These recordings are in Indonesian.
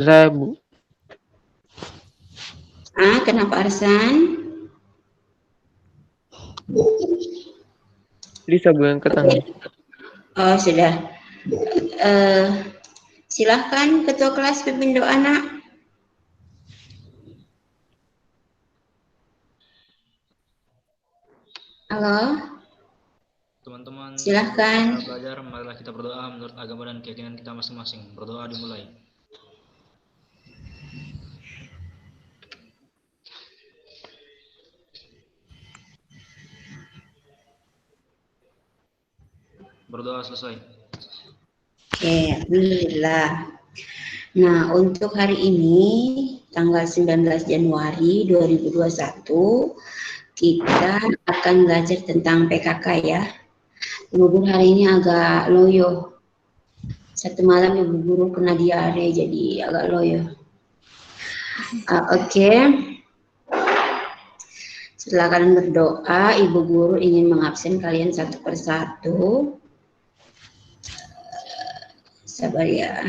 Saya, Bu. Kenapa Arsan? Lisa, Bu, yang angkat tangan. Oh, sudah. Silahkan Ketua Kelas pimpin doa, Nak. Halo, Teman-teman, silahkan. kita belajar, marilah kita berdoa menurut agama dan keyakinan kita masing-masing. Berdoa dimulai. Berdoa selesai. Oke, alhamdulillah. Nah, untuk hari ini, tanggal 19 Januari 2021, kita akan belajar tentang PKK ya. Ibu Guru hari ini agak loyo. Satu malam Ibu Guru kena diare, jadi agak loyo. Oke. Setelah kalian berdoa, Ibu Guru ingin mengabsen kalian satu persatu. Sabar ya.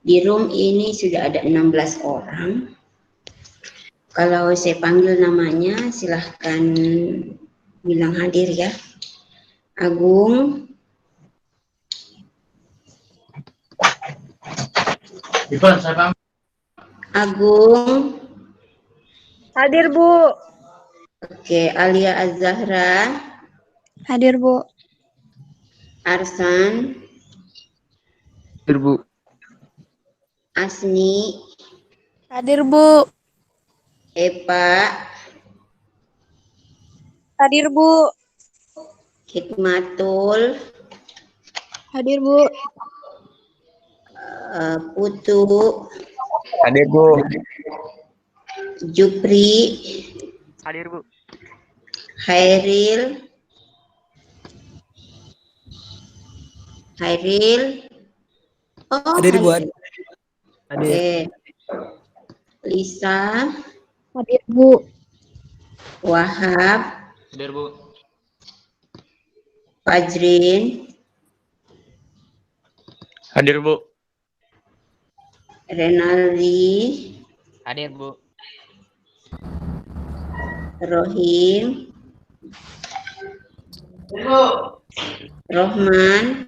Di room ini sudah ada 16 orang. Kalau saya panggil namanya, silahkan bilang hadir ya. Agung. Ivan, saya panggil. Agung. Hadir, Bu. Oke, Alia Az-Zahra. Hadir, Bu. Arsan. Hadir, Bu. Asni. Hadir, Bu. Epa. Hadir, Bu. Hikmatul. Hadir, Bu. Putu. Hadir, Bu. Jupri. Hadir, Bu. Hairil. Oh, Hadir, Bu. Hairil. Oke. Lisa. Hadir, Bu. Wahab. Hadir, Bu. Fajrin. Hadir, Bu. Renaldi. Hadir, Bu. Rohim. Rohman.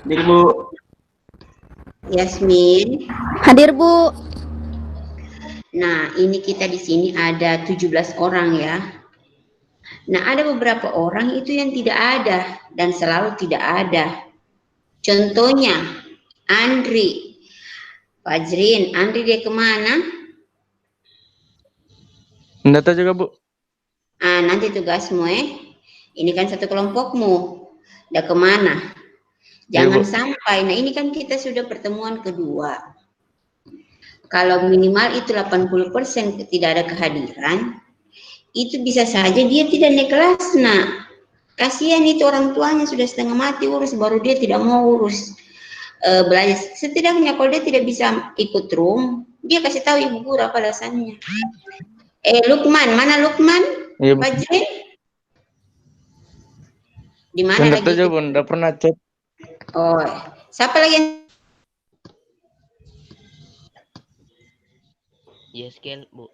Hadir, Bu. Yasmin. Hadir, Bu. Nah, ini kita di sini ada 17 orang ya. Nah, ada beberapa orang itu yang tidak ada dan selalu tidak ada. Contohnya, Andri. Fajrin, Andri dia kemana? Mendata juga, Bu. Nanti tugasmu Ini kan satu kelompokmu. Udah kemana? Jangan sampai. Nah, ini kan kita sudah pertemuan kedua. Kalau minimal itu 80% tidak ada kehadiran, itu bisa saja dia tidak naik kelas, nak. Kasihan itu orang tuanya sudah setengah mati urus, baru dia tidak mau urus belajar. Setidaknya kalau dia tidak bisa ikut room, dia kasih tahu ibu guru apa alasannya. Lukman, mana Lukman? Iya, Bu. Fajrin? Di mana Mendata lagi? aja, Bu. Nggak pernah chat. Oh, siapa lagi yang Yeskel, Bu.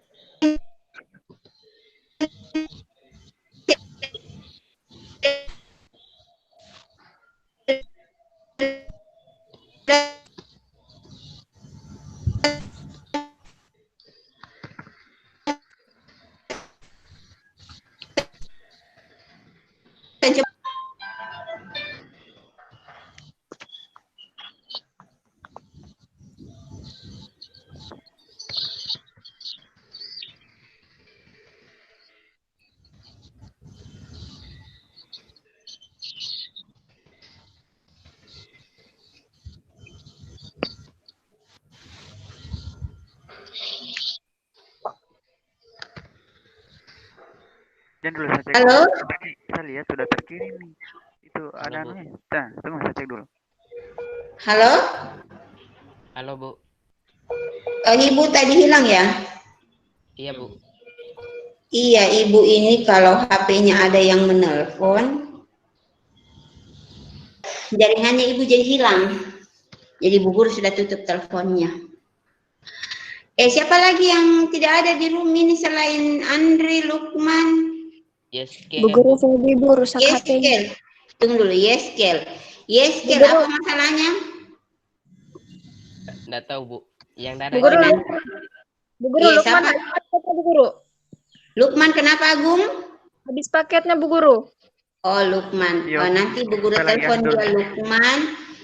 Dan dulu saya cek. Halo? Saya lihat sudah terkirim nih. Itu ada Bu. anunya. Nah, tunggu saya cek dulu. Halo? Halo, Bu. Ibu tadi hilang ya? Iya, Bu. Iya, ibu ini kalau HP-nya ada yang menelpon, jaringannya ibu jadi hilang. Jadi bu guru sudah tutup teleponnya. Siapa lagi yang tidak ada di room ini selain Andri, Lukman? Yeskel, Bu Guru Bu. Febi, Bu, rusak HP-nya. Yeskel. Tunggu dulu, Yeskel. Yeskel, Bu Guru. apa masalahnya? Nggak tahu, Bu. Yang darah Bu Guru, ini. Bu Guru, Iya, Lukman siapa? habis paketnya, Bu Guru. Lukman kenapa, Agung? Habis paketnya, Bu Guru. Oh, Lukman. Yo, Oh, nanti Bu Guru kita lagi telepon Abdul. dia, Lukman.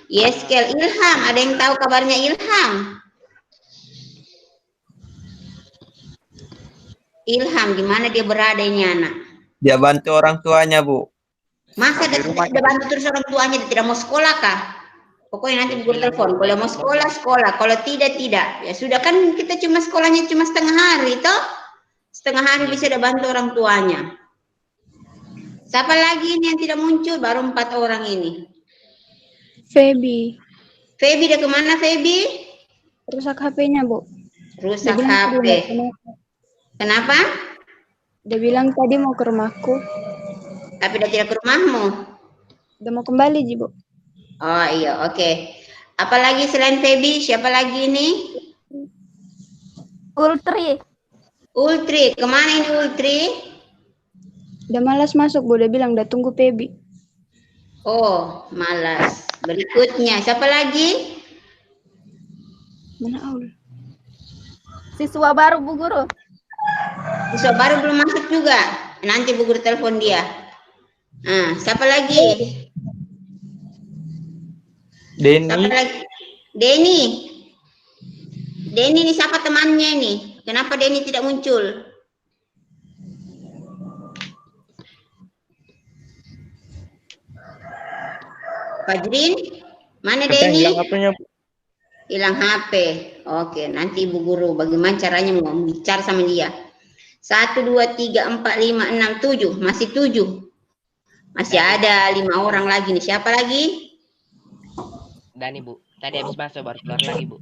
Yeskel, Ilham. Ada yang tahu kabarnya Ilham? Ilham, di mana dia berada ini anak? Dia bantu orang tuanya, Bu. Masa Di dia rumah tidak bantu terus orang tuanya, dia tidak mau sekolah kah? Pokoknya nanti Bu Guru telepon. Kalau mau sekolah, sekolah. Kalau tidak, tidak. Ya sudah kan kita cuma sekolahnya cuma setengah hari, toh? Setengah hari bisa dia bantu orang tuanya. Siapa lagi ini yang tidak muncul? Baru 4 orang ini. Febi. Febi dia kemana, Febi? Rusak HP-nya, Bu. Rusak Dia bilang tadi HP. mau ke rumahku. Kenapa? Dia bilang tadi mau ke rumahku. Tapi dia tidak ke rumahmu. Udah mau kembali, Ji, Bu. Oh iya, oke. Apalagi selain Febi, siapa lagi ini? Ultri. Ultri, kemana ini Ultri? Udah malas masuk, Bu. Dia bilang udah tunggu Febi. Oh, malas. Berikutnya, siapa lagi? Mana Aul? Siswa baru, Bu Guru. Siswa baru belum masuk juga. Nanti Bu Guru telepon dia. Nah, siapa lagi? Siapa Denny. lagi? Denny. Denny ini siapa temannya ini? Kenapa Denny tidak muncul? Fajrin, mana Katanya Denny? hilang HP-nya, Bu. Hilang HP. Oke, nanti Ibu Guru bagaimana caranya mau bicara sama dia. 1, 2, 3, 4, 5, 6, 7. Masih 7. Masih ada 5 orang lagi nih. Siapa lagi? Dani, Bu. Tadi habis masuk baru keluar lagi, Bu.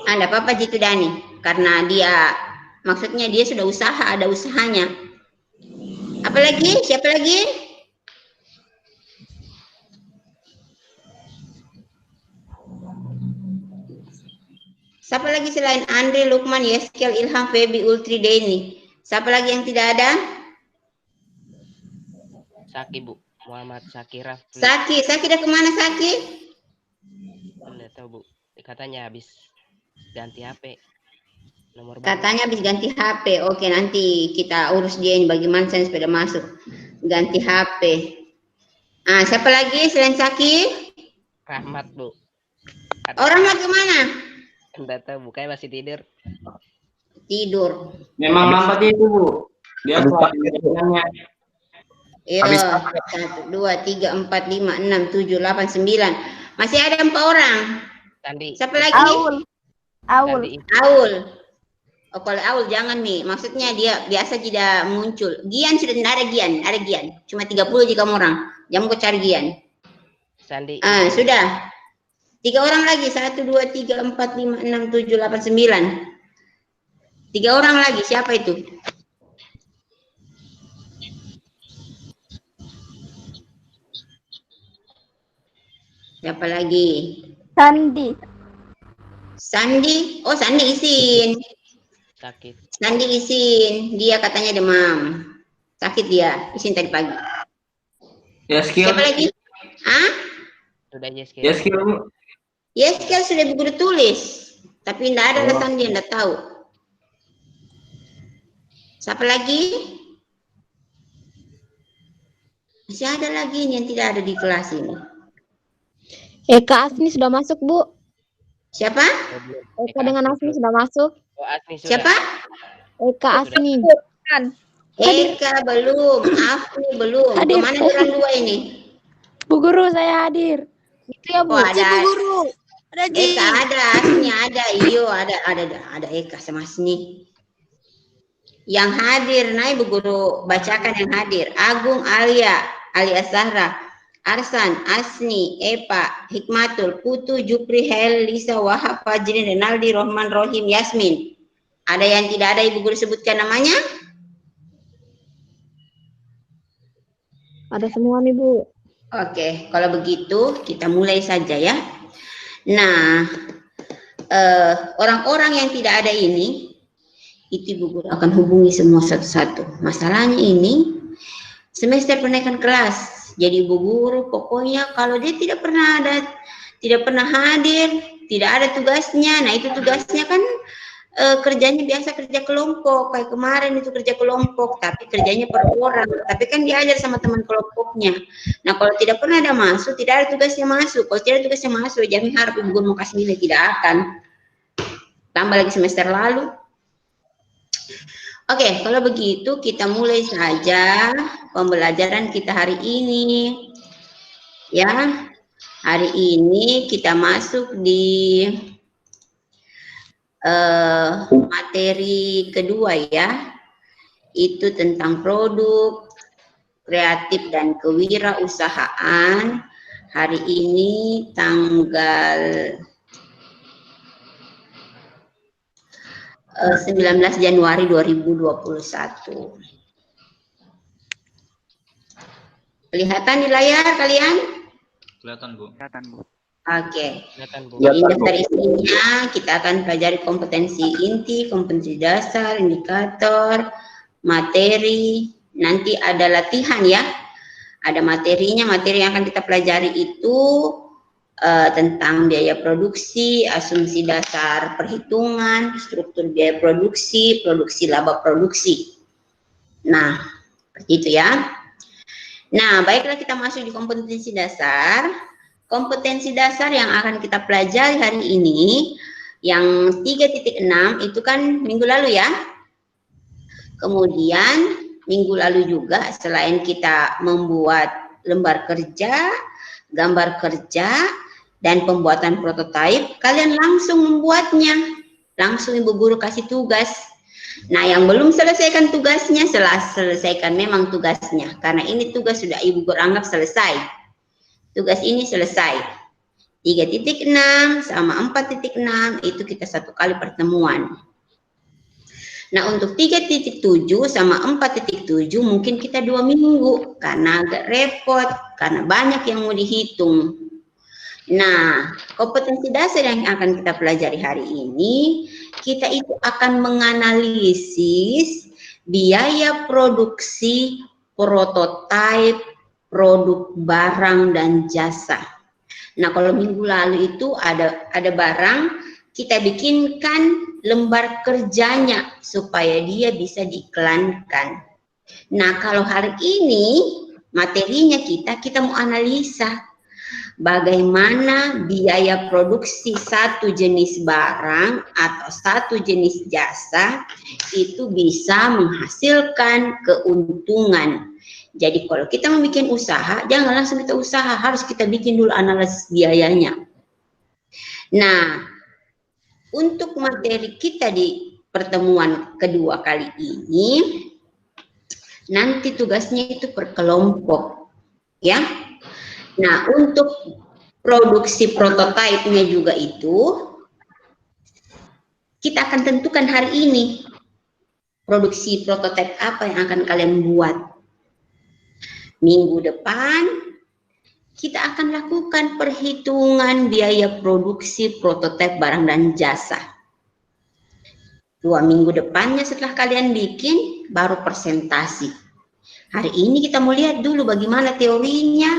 Anda apa-apa Jitu Dani. Karena dia, maksudnya dia sudah usaha, ada usahanya. Apalagi? Siapa lagi? Siapa lagi selain Andre, Lukman, Yeskel, Ilham, Febi, Ultri, Denny? Siapa lagi yang tidak ada? Saki, Bu. Muhammad Saki Rafli. Saki, Saki udah kemana Saki? Nggak tahu, Bu. Katanya habis ganti HP. Nomor baru. Katanya habis ganti HP. Oke, nanti kita urus dia ini bagaimana saya sepeda masuk. Ganti HP. Ah, siapa lagi selain Saki? Rahmat, Bu. Orang lagi mana? Nggak tahu, Bu. Kayak masih tidur. Tidur. Memang lambat itu, Bu. Dia perhatiannya. Iya. Habis 1, 2, 3, 4, 5, 6, 7, 8, 9. Masih ada 4 orang. Sandi. Siapa lagi? Aul. Sandi. Aul. Oh, kalau Aul jangan nih. Maksudnya dia biasa tidak muncul. Gian sudah tidak ada Gian. Ada Gian. Cuma 30 jika kamu orang. Jangan kau cari Gian. Sandi. Ah, sudah. 3 orang lagi. 1, 2, 3, 4, 5, 6, 7, 8, 9. 3 orang lagi. Siapa itu? Siapa lagi? Sandi. Sandi. Oh, Sandi isin. Sakit. Sandi isin. Dia katanya demam. Sakit dia. Isin tadi pagi. Ya, skill. Siapa lagi? Hah? Sudah Yeskel. Ya, skill, Bu. Yes, kan sudah Bu Guru tulis. Tapi tidak ada Sandi, tidak tahu. Siapa lagi? Masih ada lagi yang tidak ada di kelas ini. Eka Asni sudah masuk, Bu. Siapa? Eka dengan Asni sudah masuk. Oh, Asni sudah. Siapa? Eka Asni. Eka belum, Afni belum. Hadir. Kemana orang dua ini? Bu Guru, saya hadir. Itu ya, Bu. Oh, ada. Bu Guru. Ada Ji. Eka ada, Asni ada, iyo ada Eka sama Asni. Yang hadir, nah Bu Guru bacakan yang hadir. Agung, Alia Zahra, Arsan, Asni, Epa, Hikmatul, Putu, Jupri, Hel, Lisa, Wahab, Fajrin, Renaldi, Rohman, Rohim, Yasmin. Ada yang tidak ada Ibu Guru sebutkan namanya? Ada semua nih, Bu. Oke, kalau begitu kita mulai saja ya. Nah, orang-orang yang tidak ada ini, itu Ibu Guru akan hubungi semua satu-satu. Masalahnya ini semester penaikan kelas. Jadi Ibu Guru pokoknya kalau dia tidak pernah hadir, tidak ada tugasnya. Nah, itu tugasnya kan kerjanya biasa kerja kelompok, kayak kemarin itu kerja kelompok, tapi kerjanya per orang, tapi kan diajar sama teman kelompoknya. Nah, kalau tidak pernah ada masuk, tidak ada tugasnya masuk. Kalau tidak ada tugasnya masuk, jangan harap Ibu Guru mau kasih nilai, tidak akan. Tambah lagi semester lalu. Oke, kalau begitu kita mulai saja pembelajaran kita hari ini. Ya, hari ini kita masuk di materi kedua ya, itu tentang produk kreatif dan kewirausahaan. Hari ini tanggal 19 Januari 2021. Kelihatan di layar kalian? Kelihatan, Bu. Kelihatan, Bu. Oke. Kelihatan, Bu. Jadi dasar isinya kita akan pelajari kompetensi inti, kompetensi dasar, indikator, materi. Nanti ada latihan ya. Ada materinya, materi yang akan kita pelajari itu tentang biaya produksi, asumsi dasar perhitungan, struktur biaya produksi, produksi laba produksi. Nah, seperti itu ya. Nah, baiklah kita masuk di kompetensi dasar. Kompetensi dasar yang akan kita pelajari hari ini, yang 3.6 itu kan minggu lalu ya. Kemudian minggu lalu juga selain kita membuat lembar kerja, gambar kerja, dan pembuatan prototipe, kalian langsung membuatnya. Langsung Ibu Guru kasih tugas. Nah, yang belum selesaikan tugasnya, selesaikan memang tugasnya. Karena ini tugas sudah Ibu Guru anggap selesai. Tugas ini selesai. 3.6 sama 4.6 itu kita satu kali pertemuan. Nah, untuk 3.7 sama 4.7 mungkin kita 2 minggu. Karena agak repot, karena banyak yang mau dihitung. Nah, kompetensi dasar yang akan kita pelajari hari ini, kita itu akan menganalisis biaya produksi, prototipe, produk barang dan jasa. Nah, kalau minggu lalu itu ada barang, kita bikinkan lembar kerjanya supaya dia bisa diiklankan. Nah, kalau hari ini materinya kita mau analisa bagaimana biaya produksi satu jenis barang atau satu jenis jasa itu bisa menghasilkan keuntungan. Jadi kalau kita mau bikin usaha, jangan langsung kita usaha, harus kita bikin dulu analisis biayanya. Nah, untuk materi kita di pertemuan kedua kali ini, nanti tugasnya itu per kelompok, ya. Nah, untuk produksi prototipenya juga itu, kita akan tentukan hari ini produksi prototipe apa yang akan kalian buat. Minggu depan, kita akan lakukan perhitungan biaya produksi prototipe barang dan jasa. 2 minggu depannya setelah kalian bikin, baru presentasi. Hari ini kita mau lihat dulu bagaimana teorinya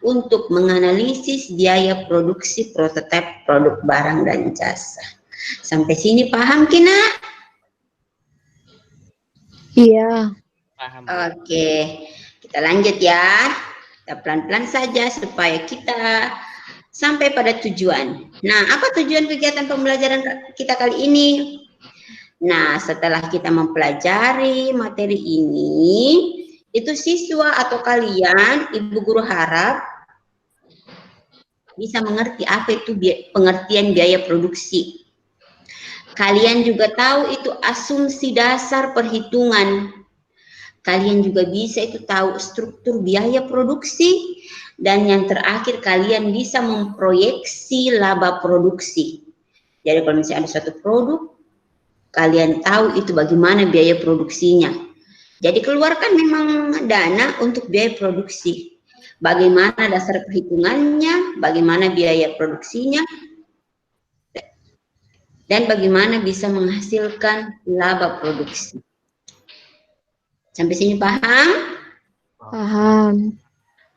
untuk menganalisis biaya produksi prototipe produk barang dan jasa. Sampai sini paham, Kina? Iya. Paham. Oke, kita lanjut ya. Kita pelan-pelan saja supaya kita sampai pada tujuan. Nah, apa tujuan kegiatan pembelajaran kita kali ini? Nah, setelah kita mempelajari materi ini, itu siswa atau kalian, Ibu Guru harap bisa mengerti apa itu pengertian biaya produksi. Kalian juga tahu itu asumsi dasar perhitungan. Kalian juga bisa itu tahu struktur biaya produksi. Dan yang terakhir kalian bisa memproyeksi laba produksi. Jadi kalau misalnya ada suatu produk, kalian tahu itu bagaimana biaya produksinya. Jadi keluarkan memang dana untuk biaya produksi. Bagaimana dasar perhitungannya, bagaimana biaya produksinya. dan bagaimana bisa menghasilkan laba produksi. Sampai sini paham? Paham.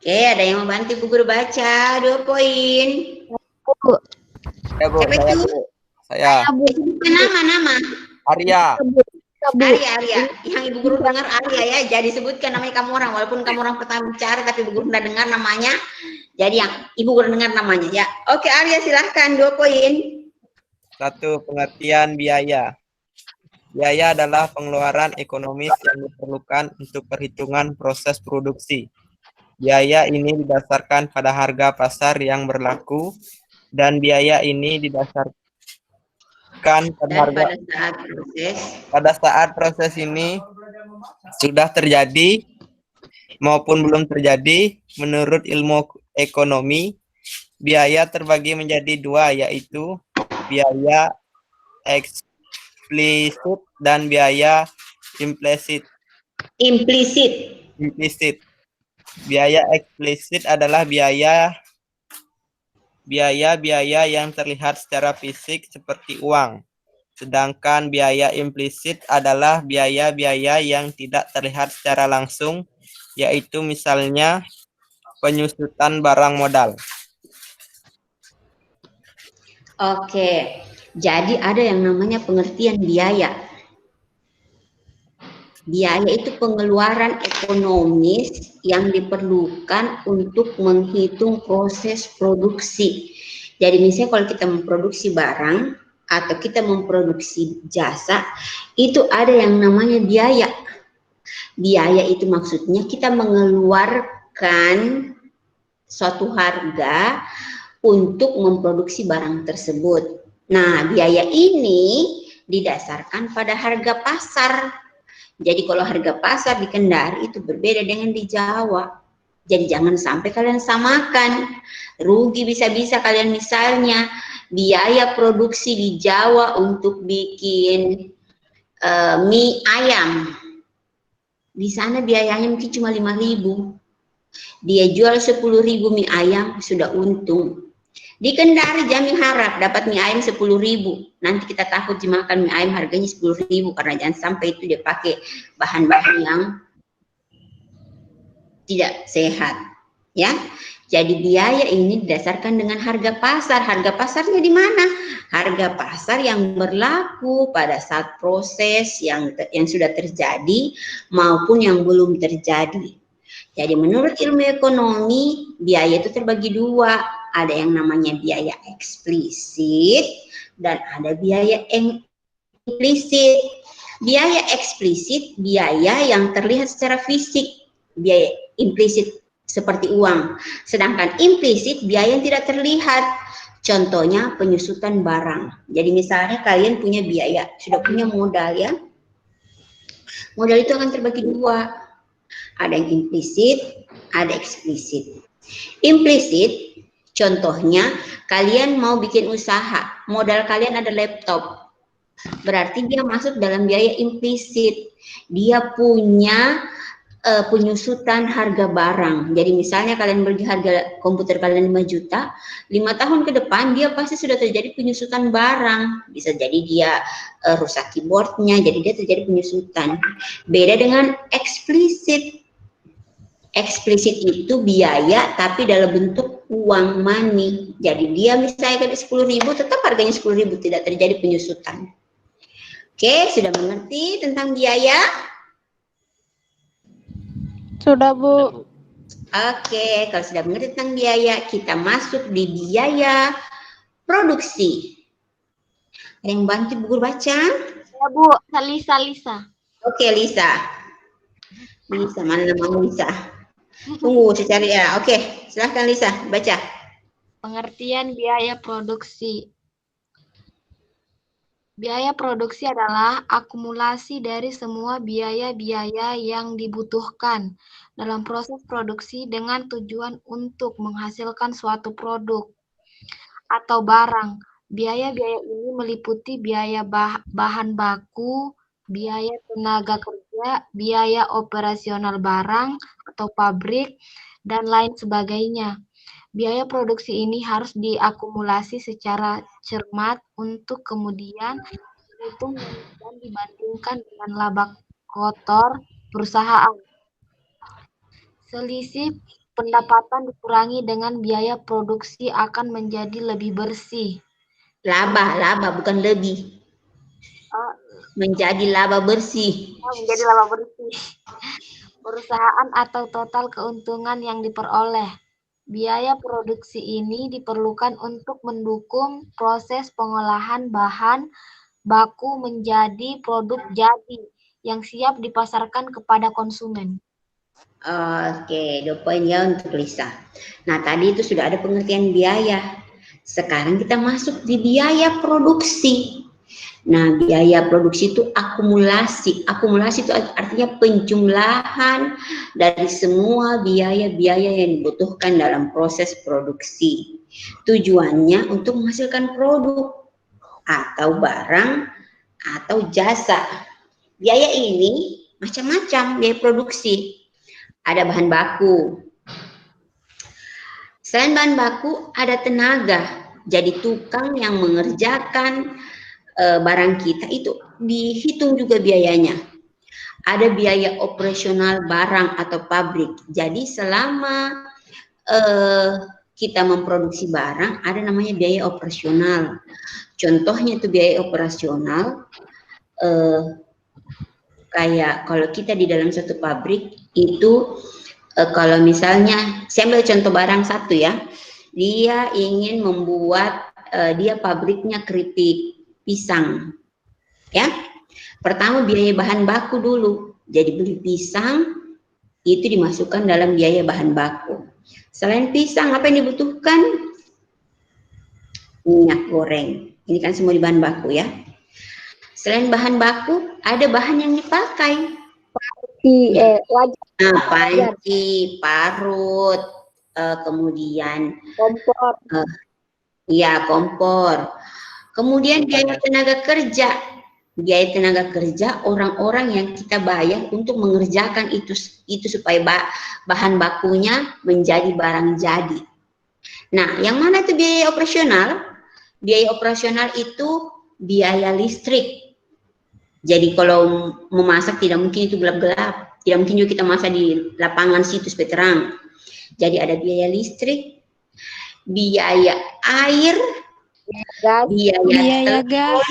Oke, ada yang mau bantu Bu Guru baca 2 poin. Bu. Ya Bu, Siapa itu? saya Bu. Nama. Arya. Bu. Arya. Yang Ibu Guru dengar Arya ya. Jadi sebutkan namanya kamu orang. Walaupun kamu orang pertama bicara, tapi Ibu Guru sudah dengar namanya. Jadi yang Ibu Guru dengar namanya ya. Oke Arya, silahkan 2 poin. 1. Pengertian biaya. Biaya adalah pengeluaran ekonomis yang diperlukan untuk perhitungan proses produksi. Biaya ini didasarkan pada harga pasar yang berlaku dan biaya ini didasarkan pada pada saat proses ini sudah terjadi maupun belum terjadi. Menurut ilmu ekonomi, biaya terbagi menjadi 2, yaitu biaya eksplisit dan biaya implisit. Biaya eksplisit adalah biaya yang terlihat secara fisik seperti uang. Sedangkan biaya implisit adalah biaya-biaya yang tidak terlihat secara langsung, yaitu misalnya penyusutan barang modal. Oke, jadi ada yang namanya pengertian biaya. Biaya itu pengeluaran ekonomis yang diperlukan untuk menghitung proses produksi. Jadi misalnya kalau kita memproduksi barang atau kita memproduksi jasa, itu ada yang namanya biaya. Biaya itu maksudnya kita mengeluarkan suatu harga untuk memproduksi barang tersebut. Nah, biaya ini didasarkan pada harga pasar. Jadi kalau harga pasar di Kendari itu berbeda dengan di Jawa. Jadi jangan sampai kalian samakan. Rugi bisa-bisa kalian misalnya biaya produksi di Jawa untuk bikin mie ayam. Di sana biayanya mungkin cuma 5.000. Dia jual 10.000 mie ayam sudah untung. Di Kendari jamin harap dapat mie ayam 10.000. Nanti kita takut dimakan mie ayam harganya 10.000 karena jangan sampai itu dia pakai bahan-bahan yang tidak sehat, ya. Jadi biaya ini didasarkan dengan harga pasar. Harga pasarnya di mana? Harga pasar yang berlaku pada saat proses yang sudah terjadi maupun yang belum terjadi. Jadi menurut ilmu ekonomi, biaya itu terbagi 2. Ada yang namanya biaya eksplisit dan ada biaya implisit. Biaya eksplisit, biaya yang terlihat secara fisik. Biaya implisit seperti uang. Sedangkan implisit, biaya yang tidak terlihat. Contohnya penyusutan barang. Jadi misalnya kalian punya biaya, sudah punya modal ya. Modal itu akan terbagi 2. Ada yang implisit, ada eksplisit. Implisit, contohnya kalian mau bikin usaha, modal kalian ada laptop. Berarti dia masuk dalam biaya implisit. Dia punya penyusutan harga barang. Jadi misalnya kalian beli harga komputer kalian 5 juta, 5 tahun ke depan dia pasti sudah terjadi penyusutan barang. Bisa jadi dia rusak keyboardnya, jadi dia terjadi penyusutan. Beda dengan eksplisit. Eksplisit itu biaya tapi dalam bentuk uang money. Jadi dia misalnya 10.000 tetap harganya 10.000, tidak terjadi penyusutan. Oke, sudah mengerti tentang biaya? Sudah, Bu. Oke, kalau sudah mengerti tentang biaya, kita masuk di biaya produksi. Ada yang bantu Bu Guru baca? Ya, Bu. Lisa. Oke, Lisa. Lisa, mana nama Lisa? Tunggu, saya cari ya. Oke, silahkan Lisa, baca. Pengertian biaya produksi. Biaya produksi adalah akumulasi dari semua biaya-biaya yang dibutuhkan dalam proses produksi dengan tujuan untuk menghasilkan suatu produk atau barang. Biaya-biaya ini meliputi biaya bahan baku, biaya tenaga kerja, biaya operasional barang atau pabrik, dan lain sebagainya. Biaya produksi ini harus diakumulasi secara cermat untuk kemudian dihitung dan dibandingkan dengan laba kotor perusahaan. Selisih pendapatan dikurangi dengan biaya produksi akan menjadi lebih bersih. Laba bukan lebih. Menjadi laba bersih. Menjadi laba bersih. Perusahaan atau total keuntungan yang diperoleh. Biaya produksi ini diperlukan untuk mendukung proses pengolahan bahan baku menjadi produk jadi yang siap dipasarkan kepada konsumen. Oke, 2 poin ya untuk Lisa. Nah, tadi itu sudah ada pengertian biaya. Sekarang kita masuk di biaya produksi. Nah, biaya produksi itu akumulasi. Akumulasi itu artinya penjumlahan dari semua biaya-biaya yang dibutuhkan dalam proses produksi. Tujuannya untuk menghasilkan produk atau barang atau jasa. Biaya ini macam-macam biaya produksi. Ada bahan baku. Selain bahan baku, ada tenaga. Jadi tukang yang mengerjakan barang kita itu dihitung juga biayanya. Ada biaya operasional barang atau pabrik. Jadi selama kita memproduksi barang, ada namanya biaya operasional. Contohnya itu biaya operasional, kayak kalau kita di dalam satu pabrik itu, kalau misalnya, saya ambil contoh barang satu ya, dia ingin membuat, dia pabriknya keripik pisang, ya. Pertama biaya bahan baku dulu, jadi beli pisang itu dimasukkan dalam biaya bahan baku. Selain pisang apa yang dibutuhkan? Minyak goreng, ini kan semua di bahan baku ya. Selain bahan baku ada bahan yang dipakai. Nah, panci, parut, kemudian kompor. Ya, kompor. Kemudian biaya tenaga kerja. Biaya tenaga kerja orang-orang yang kita bayar untuk mengerjakan itu supaya bahan bakunya menjadi barang jadi. Nah, yang mana itu biaya operasional? Biaya operasional itu biaya listrik. Jadi kalau memasak tidak mungkin itu gelap-gelap. Tidak mungkin juga kita masak di lapangan situ supaya terang. Jadi ada biaya listrik, biaya air, biaya gas,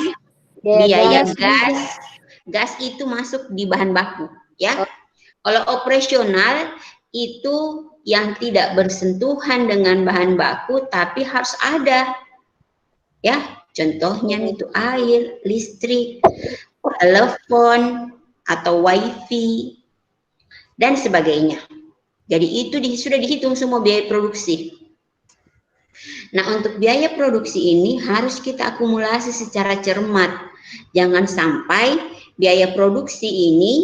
biaya gas. Gas itu masuk di bahan baku, ya. Kalau operasional itu yang tidak bersentuhan dengan bahan baku tapi harus ada, ya. Contohnya itu air, listrik, telepon atau wifi dan sebagainya. Jadi itu sudah dihitung semua biaya produksi. Nah, untuk biaya produksi ini harus kita akumulasi secara cermat. Jangan sampai biaya produksi ini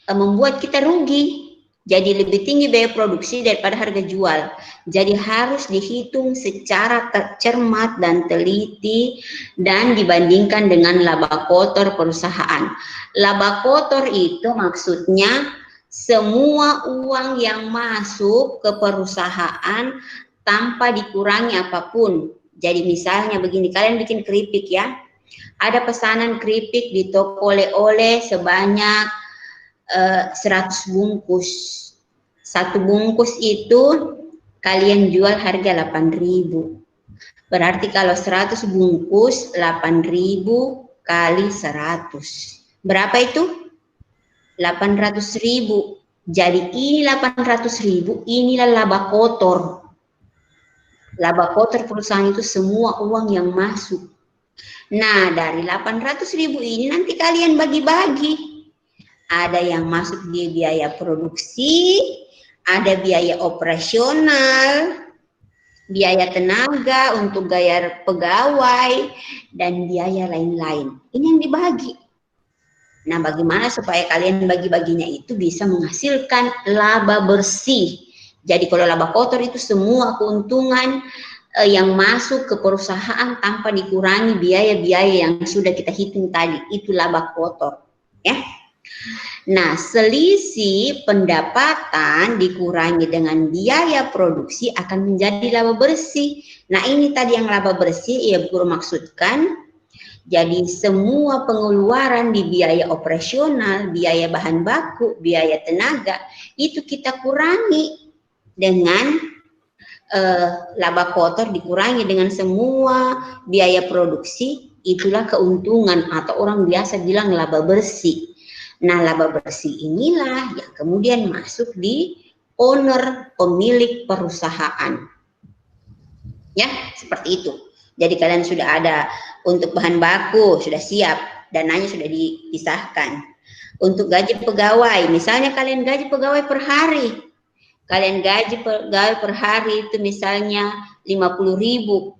membuat kita rugi. Jadi lebih tinggi biaya produksi daripada harga jual. Jadi harus dihitung secara cermat dan teliti dan dibandingkan dengan laba kotor perusahaan. Laba kotor itu maksudnya semua uang yang masuk ke perusahaan tanpa dikurangi apapun. Jadi misalnya begini, kalian bikin keripik ya. Ada pesanan keripik di toko oleh-oleh sebanyak 100 bungkus. Satu bungkus itu kalian jual harga 8.000. Berarti kalau 100 bungkus 8.000 kali 100. Berapa itu? 800.000. Jadi ini 800.000, inilah laba kotor. Laba kotor perusahaan itu semua uang yang masuk. Nah, dari 800.000 ini nanti kalian bagi-bagi. Ada yang masuk di biaya produksi, ada biaya operasional, biaya tenaga untuk bayar pegawai, dan biaya lain-lain. Ini yang dibagi. Nah, bagaimana supaya kalian bagi-baginya itu bisa menghasilkan laba bersih. Jadi kalau laba kotor itu semua keuntungan yang masuk ke perusahaan tanpa dikurangi biaya-biaya yang sudah kita hitung tadi. Itu laba kotor. Ya. Nah, selisih pendapatan dikurangi dengan biaya produksi akan menjadi laba bersih. Nah, ini tadi yang laba bersih, ya Guru maksudkan. Jadi semua pengeluaran di biaya operasional, biaya bahan baku, biaya tenaga, itu kita kurangi dengan laba kotor dikurangi dengan semua biaya produksi, itulah keuntungan atau orang biasa bilang laba bersih. Nah, laba bersih inilah yang kemudian masuk di owner, pemilik perusahaan. Ya, seperti itu. Jadi kalian sudah ada untuk bahan baku, sudah siap, dananya sudah dipisahkan. Untuk gaji pegawai, misalnya kalian gaji pegawai per hari. Kalian gaji pegawai per hari itu misalnya 50.000.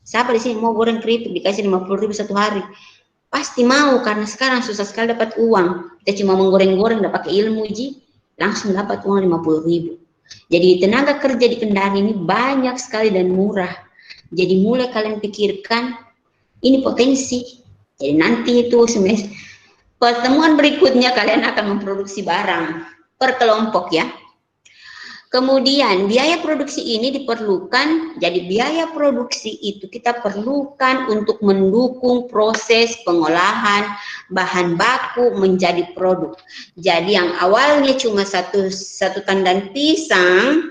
Siapa di sini mau goreng keripik dikasih 50.000 satu hari? Pasti mau, karena sekarang susah sekali dapat uang. Kita cuma menggoreng-goreng, udah pakai ilmu langsung dapat uang 50.000. Jadi tenaga kerja di Kendari ini banyak sekali dan murah. Jadi mulai kalian pikirkan, ini potensi. Jadi nanti itu pertemuan berikutnya kalian akan memproduksi barang per kelompok ya. Kemudian biaya produksi ini diperlukan, jadi biaya produksi itu kita perlukan untuk mendukung proses pengolahan bahan baku menjadi produk. Jadi yang awalnya cuma satu tandan pisang,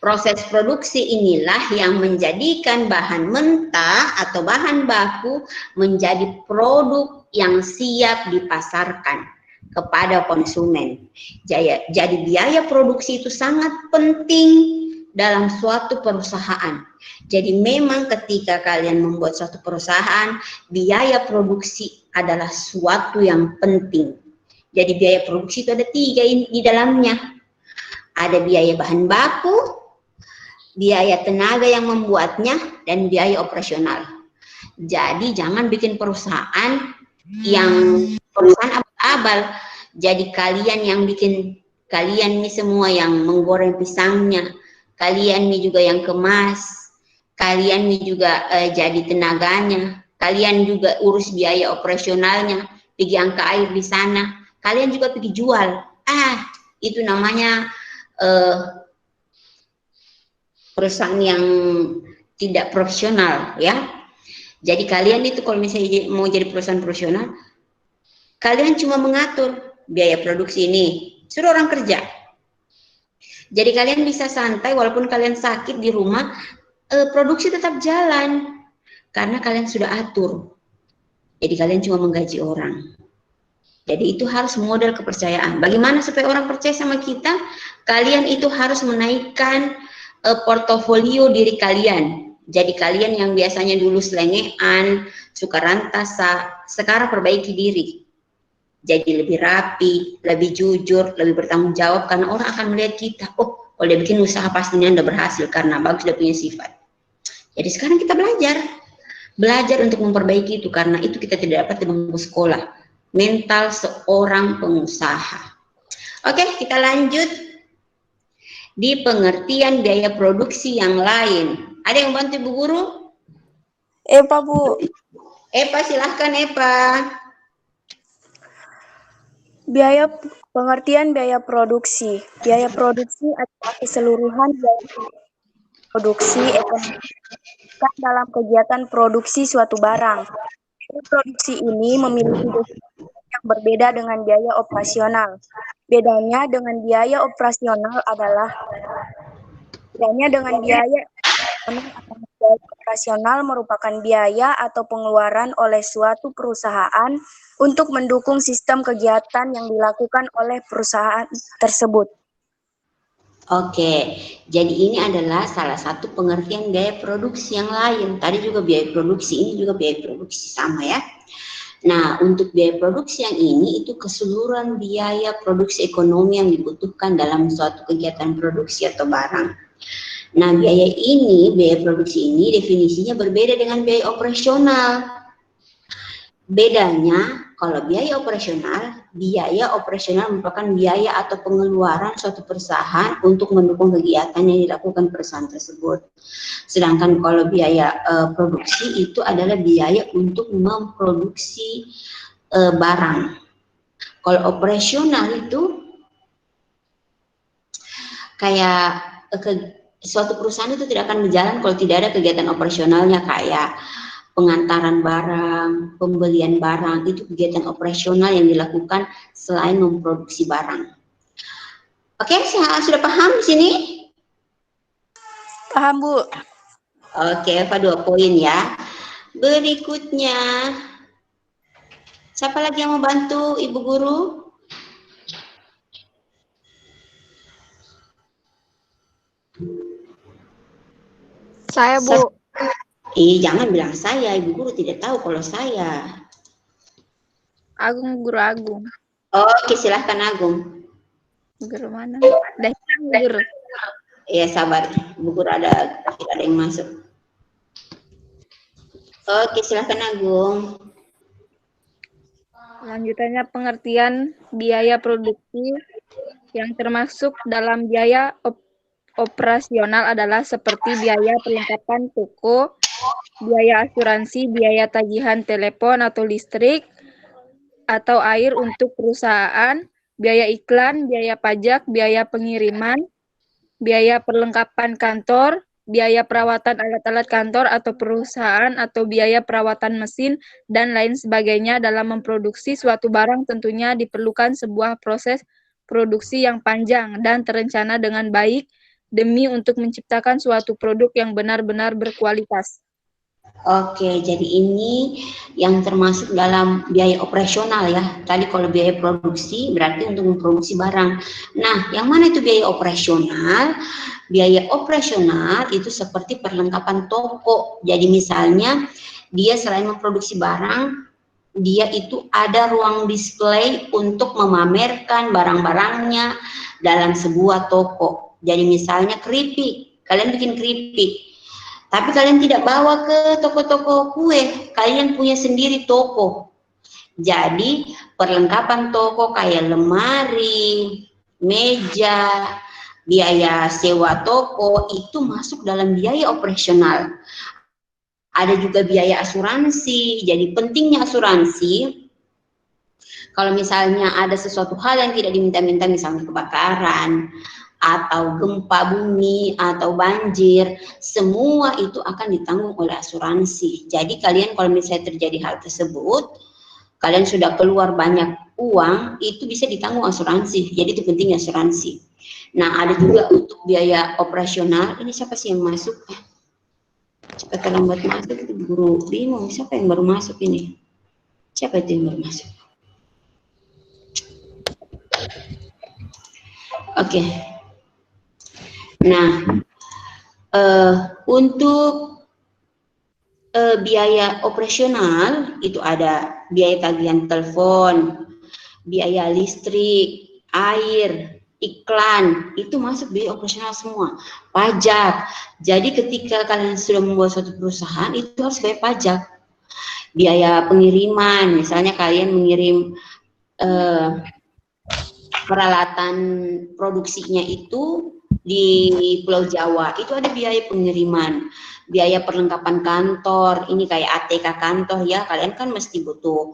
proses produksi inilah yang menjadikan bahan mentah atau bahan baku menjadi produk yang siap dipasarkan kepada konsumen. Jadi biaya produksi itu sangat penting dalam suatu perusahaan. Jadi memang ketika kalian membuat suatu perusahaan, biaya produksi adalah suatu yang penting. Jadi biaya produksi itu ada 3 di dalamnya. Ada biaya bahan baku, biaya tenaga yang membuatnya, dan biaya operasional. Jadi jangan bikin perusahaan yang perusahaan abal. Jadi kalian yang bikin, kalian nih semua yang menggoreng pisangnya, kalian nih juga yang kemas, kalian nih juga jadi tenaganya, kalian juga urus biaya operasionalnya, pergi angkat air di sana, kalian juga pergi jual. Itu namanya perusahaan yang tidak profesional ya. Jadi kalian itu kalau misalnya mau jadi perusahaan profesional, kalian cuma mengatur biaya produksi ini, suruh orang kerja. Jadi kalian bisa santai walaupun kalian sakit di rumah, produksi tetap jalan karena kalian sudah atur. Jadi kalian cuma menggaji orang. Jadi itu harus modal kepercayaan. Bagaimana supaya orang percaya sama kita? Kalian itu harus menaikkan portofolio diri kalian. Jadi kalian yang biasanya dulu selengean, suka rantasa, sekarang perbaiki diri. Jadi lebih rapi, lebih jujur, lebih bertanggung jawab, karena orang akan melihat kita, oh kalau dia bikin usaha pastinya udah berhasil karena bagus, dia punya sifat. Jadi sekarang kita belajar untuk memperbaiki itu, karena itu kita tidak dapat di bangku sekolah. Mental seorang pengusaha. Oke, kita lanjut di pengertian biaya produksi yang lain. Ada yang bantu Ibu Guru? Epa, Bu. Epa, silahkan Epa. Pengertian biaya produksi. Biaya produksi adalah keseluruhan biaya produksi ekonomi dalam kegiatan produksi suatu barang. Produksi ini memiliki definisi yang berbeda dengan biaya operasional. Bedanya dengan biaya operasional adalah biaya operasional merupakan biaya atau pengeluaran oleh suatu perusahaan untuk mendukung sistem kegiatan yang dilakukan oleh perusahaan tersebut. Oke, jadi ini adalah salah satu pengertian biaya produksi yang lain. Tadi juga biaya produksi, ini juga biaya produksi, sama ya. Nah, untuk biaya produksi yang ini itu keseluruhan biaya produksi ekonomi yang dibutuhkan dalam suatu kegiatan produksi atau barang. Nah, biaya produksi ini definisinya berbeda dengan biaya operasional. Bedanya, kalau biaya operasional merupakan biaya atau pengeluaran suatu perusahaan untuk mendukung kegiatan yang dilakukan perusahaan tersebut. Sedangkan kalau biaya produksi itu adalah biaya untuk memproduksi barang. Kalau operasional itu kayak suatu perusahaan itu tidak akan berjalan kalau tidak ada kegiatan operasionalnya, kayak pengantaran barang, pembelian barang, itu kegiatan operasional yang dilakukan selain memproduksi barang. Oke, sudah paham di sini? Paham, Bu. Oke, Eva 2 poin ya. Berikutnya, siapa lagi yang mau bantu Ibu Guru? Saya, Bu. Jangan bilang saya, Ibu Guru tidak tahu kalau saya. Agung, Guru Agung. Oke, silahkan Agung. Guru mana? Dah hilang, Guru. Iya, sabar. Ibu Guru tidak ada yang masuk. Oke, silahkan Agung. Lanjutannya pengertian biaya produksi yang termasuk dalam biaya operasional adalah seperti biaya perlengkapan toko, biaya asuransi, biaya tagihan telepon atau listrik atau air untuk perusahaan, biaya iklan, biaya pajak, biaya pengiriman, biaya perlengkapan kantor, biaya perawatan alat-alat kantor atau perusahaan atau biaya perawatan mesin, dan lain sebagainya. Dalam memproduksi suatu barang tentunya diperlukan sebuah proses produksi yang panjang dan terencana dengan baik demi untuk menciptakan suatu produk yang benar-benar berkualitas. Oke, jadi ini yang termasuk dalam biaya operasional ya. Tadi kalau biaya produksi berarti untuk memproduksi barang. Nah, yang mana itu biaya operasional? Biaya operasional itu seperti perlengkapan toko. Jadi misalnya dia selain memproduksi barang, dia itu ada ruang display untuk memamerkan barang-barangnya dalam sebuah toko. Jadi misalnya keripik, kalian bikin keripik, tapi kalian tidak bawa ke toko-toko kue, kalian punya sendiri toko. Jadi perlengkapan toko kayak lemari, meja, biaya sewa toko itu masuk dalam biaya operasional. Ada juga biaya asuransi. Jadi pentingnya asuransi, kalau misalnya ada sesuatu hal yang tidak diminta-minta, misalnya kebakaran, atau gempa bumi, atau banjir, semua itu akan ditanggung oleh asuransi. Jadi kalian kalau misalnya terjadi hal tersebut, kalian sudah keluar banyak uang, itu bisa ditanggung asuransi. Jadi itu pentingnya asuransi. Nah, ada juga untuk biaya operasional. Ini siapa sih yang masuk? Cepat terlambat masuk, itu guru bingung. Siapa yang baru masuk ini? Siapa itu yang baru masuk? Oke. Nah, untuk biaya operasional itu ada biaya tagihan telepon, biaya listrik, air, iklan, itu masuk biaya operasional semua. Pajak. Jadi ketika kalian sudah membuat suatu perusahaan, itu harus bayar pajak. Biaya pengiriman, misalnya kalian mengirim peralatan produksinya itu di Pulau Jawa, itu ada biaya pengiriman, biaya perlengkapan kantor, ini kayak ATK kantor ya, kalian kan mesti butuh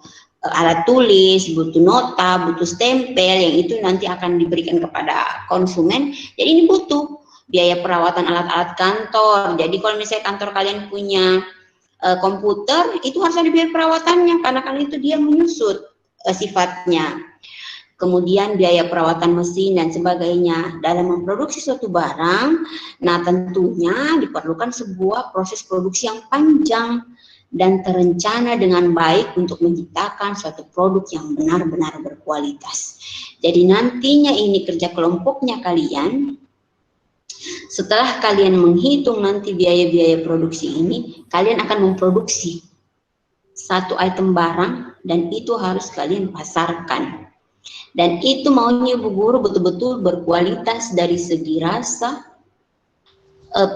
alat tulis, butuh nota, butuh stempel, yang itu nanti akan diberikan kepada konsumen. Jadi ini butuh biaya perawatan alat-alat kantor. Jadi kalau misalnya kantor kalian punya komputer, itu harus ada biaya perawatannya, karena kan itu dia menyusut sifatnya. Kemudian biaya perawatan mesin dan sebagainya. Dalam memproduksi suatu barang, nah tentunya diperlukan sebuah proses produksi yang panjang dan terencana dengan baik untuk menciptakan suatu produk yang benar-benar berkualitas. Jadi nantinya ini kerja kelompoknya kalian. Setelah kalian menghitung nanti biaya-biaya produksi ini, kalian akan memproduksi satu item barang dan itu harus kalian pasarkan. Dan itu maunya Bu Guru betul-betul berkualitas dari segi rasa,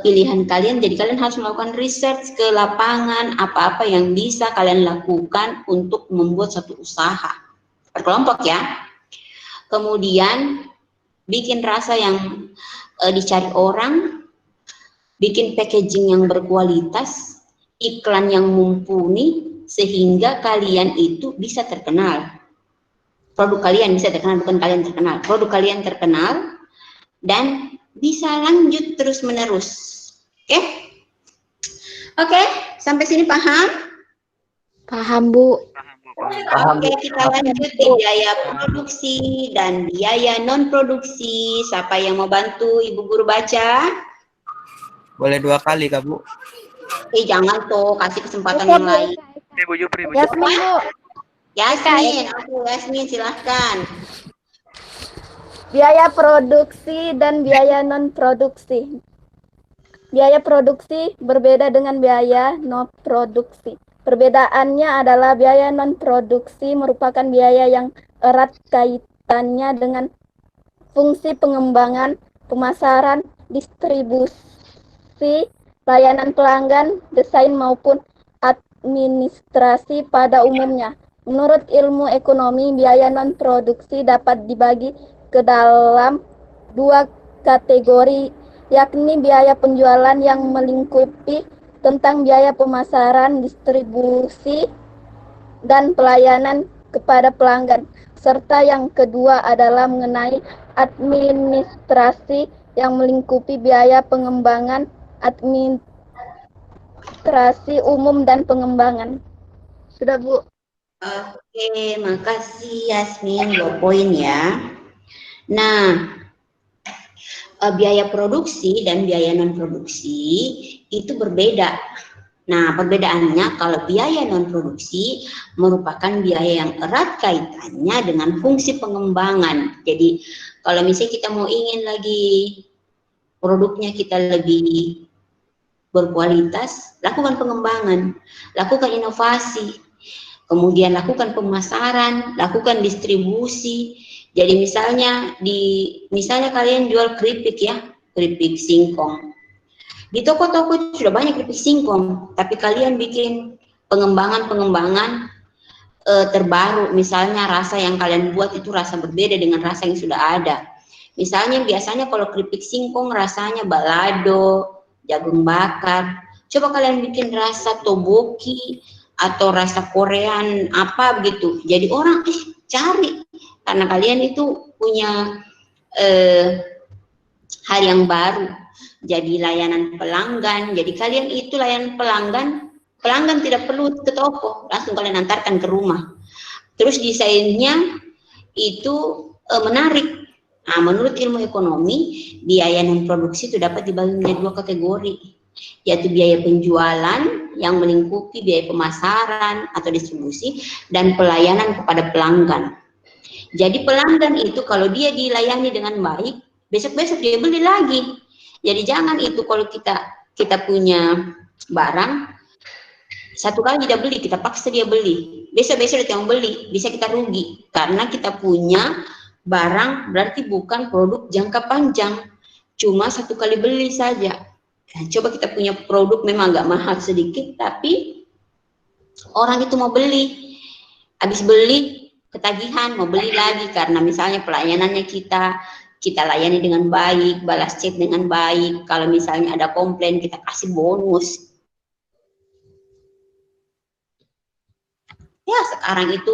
pilihan kalian. Jadi kalian harus melakukan research ke lapangan, apa-apa yang bisa kalian lakukan untuk membuat satu usaha berkelompok ya. Kemudian bikin rasa yang dicari orang, bikin packaging yang berkualitas, iklan yang mumpuni, sehingga kalian itu bisa terkenal. produk kalian bisa terkenal, bukan kalian terkenal, produk kalian terkenal dan bisa lanjut terus menerus. Oke, sampai sini paham? Paham, Bu. Oke, kita lanjut di biaya produksi dan biaya non produksi. Siapa yang mau bantu Ibu Guru baca? Boleh 2 kali, Kak, Bu. Jangan tuh, kasih kesempatan yang lain. Ibu Jupri, Bu Yasmin, Jupri. Bu. Yasmin, silahkan. Biaya produksi dan biaya non-produksi. Biaya produksi berbeda dengan biaya non-produksi. Perbedaannya adalah biaya non-produksi merupakan biaya yang erat kaitannya dengan fungsi pengembangan, pemasaran, distribusi, layanan pelanggan, desain maupun administrasi pada umumnya. Menurut ilmu ekonomi, biaya non-produksi dapat dibagi ke dalam 2 kategori, yakni biaya penjualan yang melingkupi tentang biaya pemasaran, distribusi, dan pelayanan kepada pelanggan, serta yang kedua adalah mengenai administrasi yang melingkupi biaya pengembangan, administrasi umum, dan pengembangan. Sudah, Bu. Oke, makasih Yasmin, 2 poin ya. Nah, biaya produksi dan biaya non produksi itu berbeda. Nah, perbedaannya kalau biaya non produksi merupakan biaya yang erat kaitannya dengan fungsi pengembangan. Jadi kalau misalnya kita mau ingin lagi produknya kita lebih berkualitas, lakukan pengembangan, lakukan inovasi, kemudian lakukan pemasaran, lakukan distribusi. Jadi misalnya kalian jual keripik ya, keripik singkong. Di toko-toko sudah banyak keripik singkong, tapi kalian bikin pengembangan terbaru. Misalnya rasa yang kalian buat itu rasa berbeda dengan rasa yang sudah ada. Misalnya biasanya kalau keripik singkong rasanya balado, jagung bakar. Coba kalian bikin rasa toboki atau rasa Korean apa begitu. Jadi orang cari karena kalian itu punya hal yang baru. Jadi layanan pelanggan. Jadi kalian itu layanan pelanggan tidak perlu ke toko, langsung kalian antarkan ke rumah. Terus desainnya itu menarik. Nah, menurut ilmu ekonomi, biaya non produksi itu dapat dibagi menjadi 2 kategori, yaitu biaya penjualan yang melingkupi biaya pemasaran atau distribusi dan pelayanan kepada pelanggan. Jadi pelanggan itu kalau dia dilayani dengan baik, besok-besok dia beli lagi. Jadi jangan itu kalau kita punya barang, 1 kali tidak beli, kita paksa dia beli. Besok-besok dia mau beli, bisa kita rugi. Karena kita punya barang berarti bukan produk jangka panjang. Cuma 1 kali beli saja. Nah, coba kita punya produk memang agak mahal sedikit, tapi orang itu mau beli. Habis beli, ketagihan, mau beli lagi. Karena misalnya pelayanannya kita layani dengan baik, balas chat dengan baik. Kalau misalnya ada komplain, kita kasih bonus. Ya, sekarang itu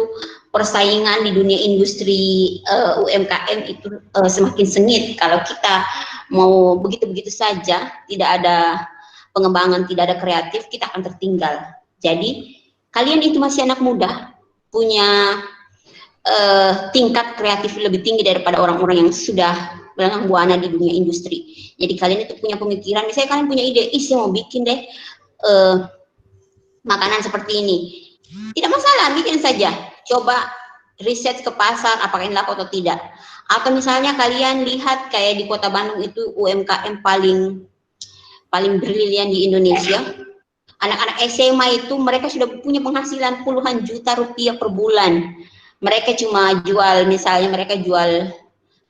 persaingan di dunia industri UMKM itu semakin sengit. Kalau kita mau begitu-begitu saja, tidak ada pengembangan, tidak ada kreatif, kita akan tertinggal. Jadi, kalian itu masih anak muda, punya tingkat kreatif lebih tinggi daripada orang-orang yang sudah melalang buana di dunia industri. Jadi kalian itu punya pemikiran, misalnya kalian punya ide, saya mau bikin deh makanan seperti ini. Tidak masalah, bikin saja. Coba riset ke pasar apakah ini laku atau tidak. Atau misalnya kalian lihat kayak di Kota Bandung itu UMKM paling brilian di Indonesia. Anak-anak SMA itu mereka sudah punya penghasilan puluhan juta rupiah per bulan. Mereka cuma jual, misalnya mereka jual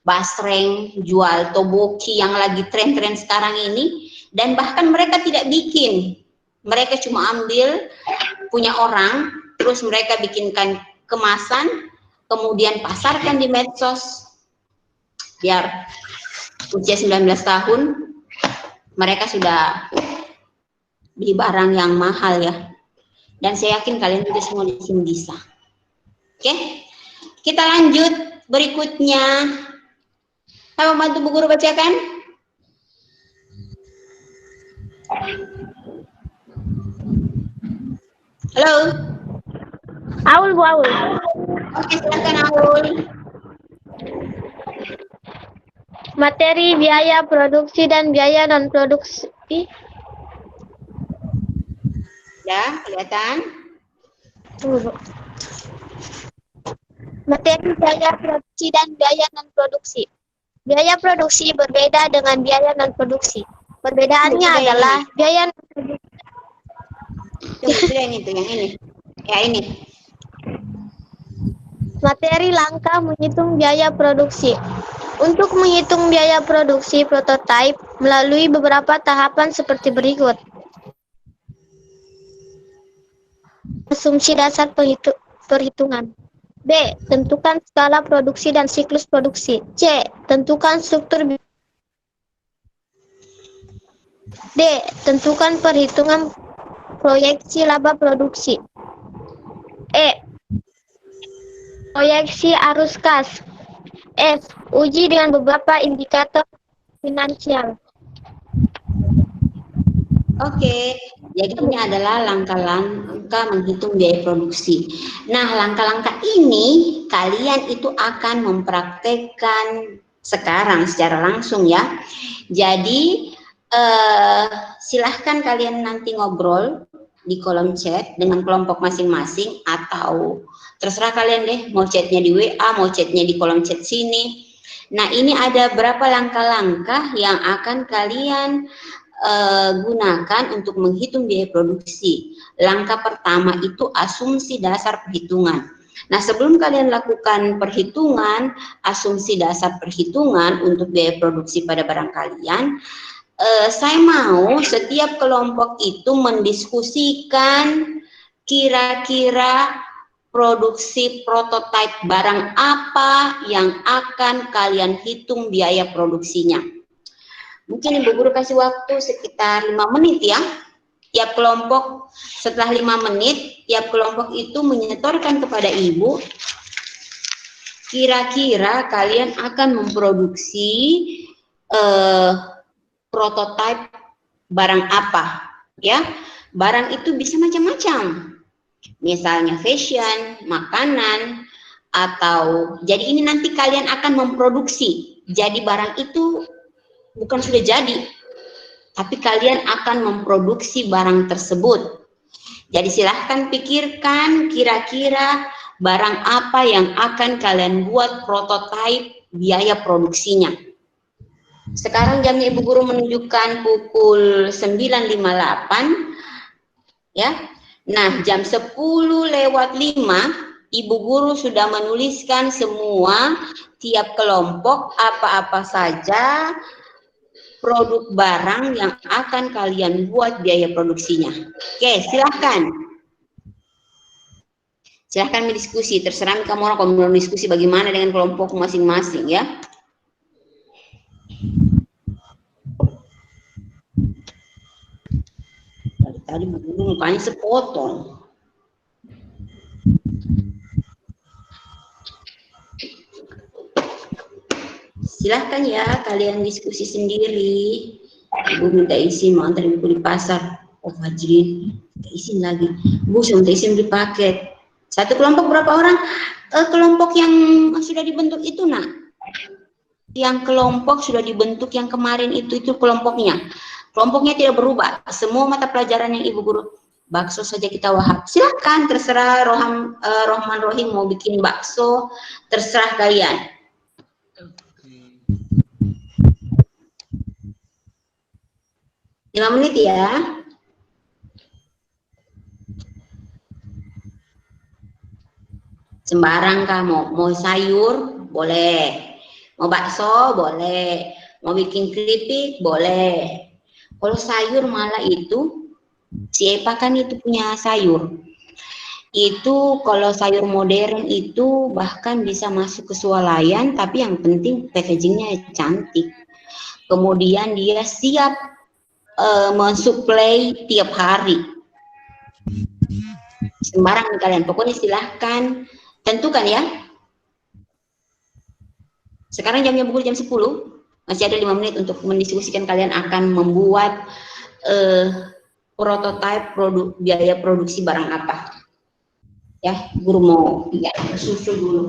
basreng, jual toboki yang lagi tren-tren sekarang ini, dan bahkan mereka tidak bikin. Mereka cuma ambil punya orang, terus mereka bikinkan kemasan, kemudian pasarkan di medsos. Biar usia 19 tahun, mereka sudah beli barang yang mahal ya. Dan saya yakin kalian juga semua di sini bisa. Oke? Kita lanjut berikutnya. Apa bantu Bu Guru bacakan? Halo? Aul, Bu Aul. Oke, silakan Aul. Materi, biaya produksi, dan biaya non-produksi. Ya, kelihatan? Tunggu, Bu. Materi, biaya produksi, dan biaya non-produksi. Biaya produksi berbeda dengan biaya non-produksi. Perbedaannya Sudah yang adalah ini. biaya non-produksi. Sudah yang itu, yang ini. Ya, ini. Materi langkah menghitung biaya produksi. Untuk menghitung biaya produksi prototipe melalui beberapa tahapan seperti berikut. Asumsi dasar perhitungan. B. Tentukan skala produksi dan siklus produksi. C. Tentukan struktur. D. Tentukan perhitungan proyeksi laba produksi. E. Proyeksi arus kas. F. Uji dengan beberapa indikator finansial. Oke, jadi ini adalah langkah-langkah menghitung biaya produksi. Nah, langkah-langkah ini kalian itu akan mempraktekkan sekarang secara langsung ya. Jadi silahkan kalian nanti ngobrol di kolom chat dengan kelompok masing-masing atau terserah kalian deh mau chatnya di WA, mau chatnya di kolom chat sini. Nah, ini ada berapa langkah-langkah yang akan kalian gunakan untuk menghitung biaya produksi. Langkah pertama itu asumsi dasar perhitungan. Nah, sebelum kalian lakukan perhitungan, asumsi dasar perhitungan untuk biaya produksi pada barang kalian, saya mau setiap kelompok itu mendiskusikan kira-kira produksi prototipe barang apa yang akan kalian hitung biaya produksinya. Mungkin Ibu Guru kasih waktu sekitar 5 menit ya. Tiap kelompok setelah 5 menit, tiap kelompok itu menyetorkan kepada Ibu. Kira-kira kalian akan memproduksi prototipe barang apa? Ya, barang itu bisa macam-macam. Misalnya fashion, makanan, atau jadi ini nanti kalian akan memproduksi. Jadi barang itu bukan sudah jadi, tapi kalian akan memproduksi barang tersebut. Jadi silahkan pikirkan kira-kira barang apa yang akan kalian buat prototipe biaya produksinya. Sekarang jamnya Ibu Guru menunjukkan pukul 9.58 ya. Nah, jam 10:05 Ibu Guru sudah menuliskan semua tiap kelompok apa-apa saja produk barang yang akan kalian buat biaya produksinya. Oke, silahkan. Silahkan berdiskusi, terserah kamu orang kalau mau diskusi bagaimana dengan kelompok masing-masing ya. Tadi Bu mukanya sepotong. Silahkan ya kalian diskusi sendiri. Ibu minta izin mau antar ibu di pasar. Oh Fajrin, minta izin lagi. Bu saya minta izin di paket. Satu kelompok berapa orang? Kelompok yang sudah dibentuk itu nak. Yang kelompok sudah dibentuk yang kemarin itu kelompoknya. Kelompoknya tidak berubah. Semua mata pelajaran yang Ibu Guru bakso saja kita wahab. Silahkan terserah Rohman Rohim mau bikin bakso, terserah kalian. Lima menit ya. Sembarang kamu mau sayur boleh, mau bakso boleh, mau bikin keripik boleh. Kalau sayur malah itu si Epa kan itu punya sayur. Itu kalau sayur modern itu bahkan bisa masuk ke swalayan, tapi yang penting packagingnya cantik. Kemudian dia siap mensuplai tiap hari. Sembarang kalian, pokoknya silahkan tentukan ya. Sekarang jamnya Bu Guru jam 10. Masih ada 5 menit untuk mendiskusikan kalian akan membuat prototipe biaya produksi barang apa. Ya, Guru mau lihat susul dulu.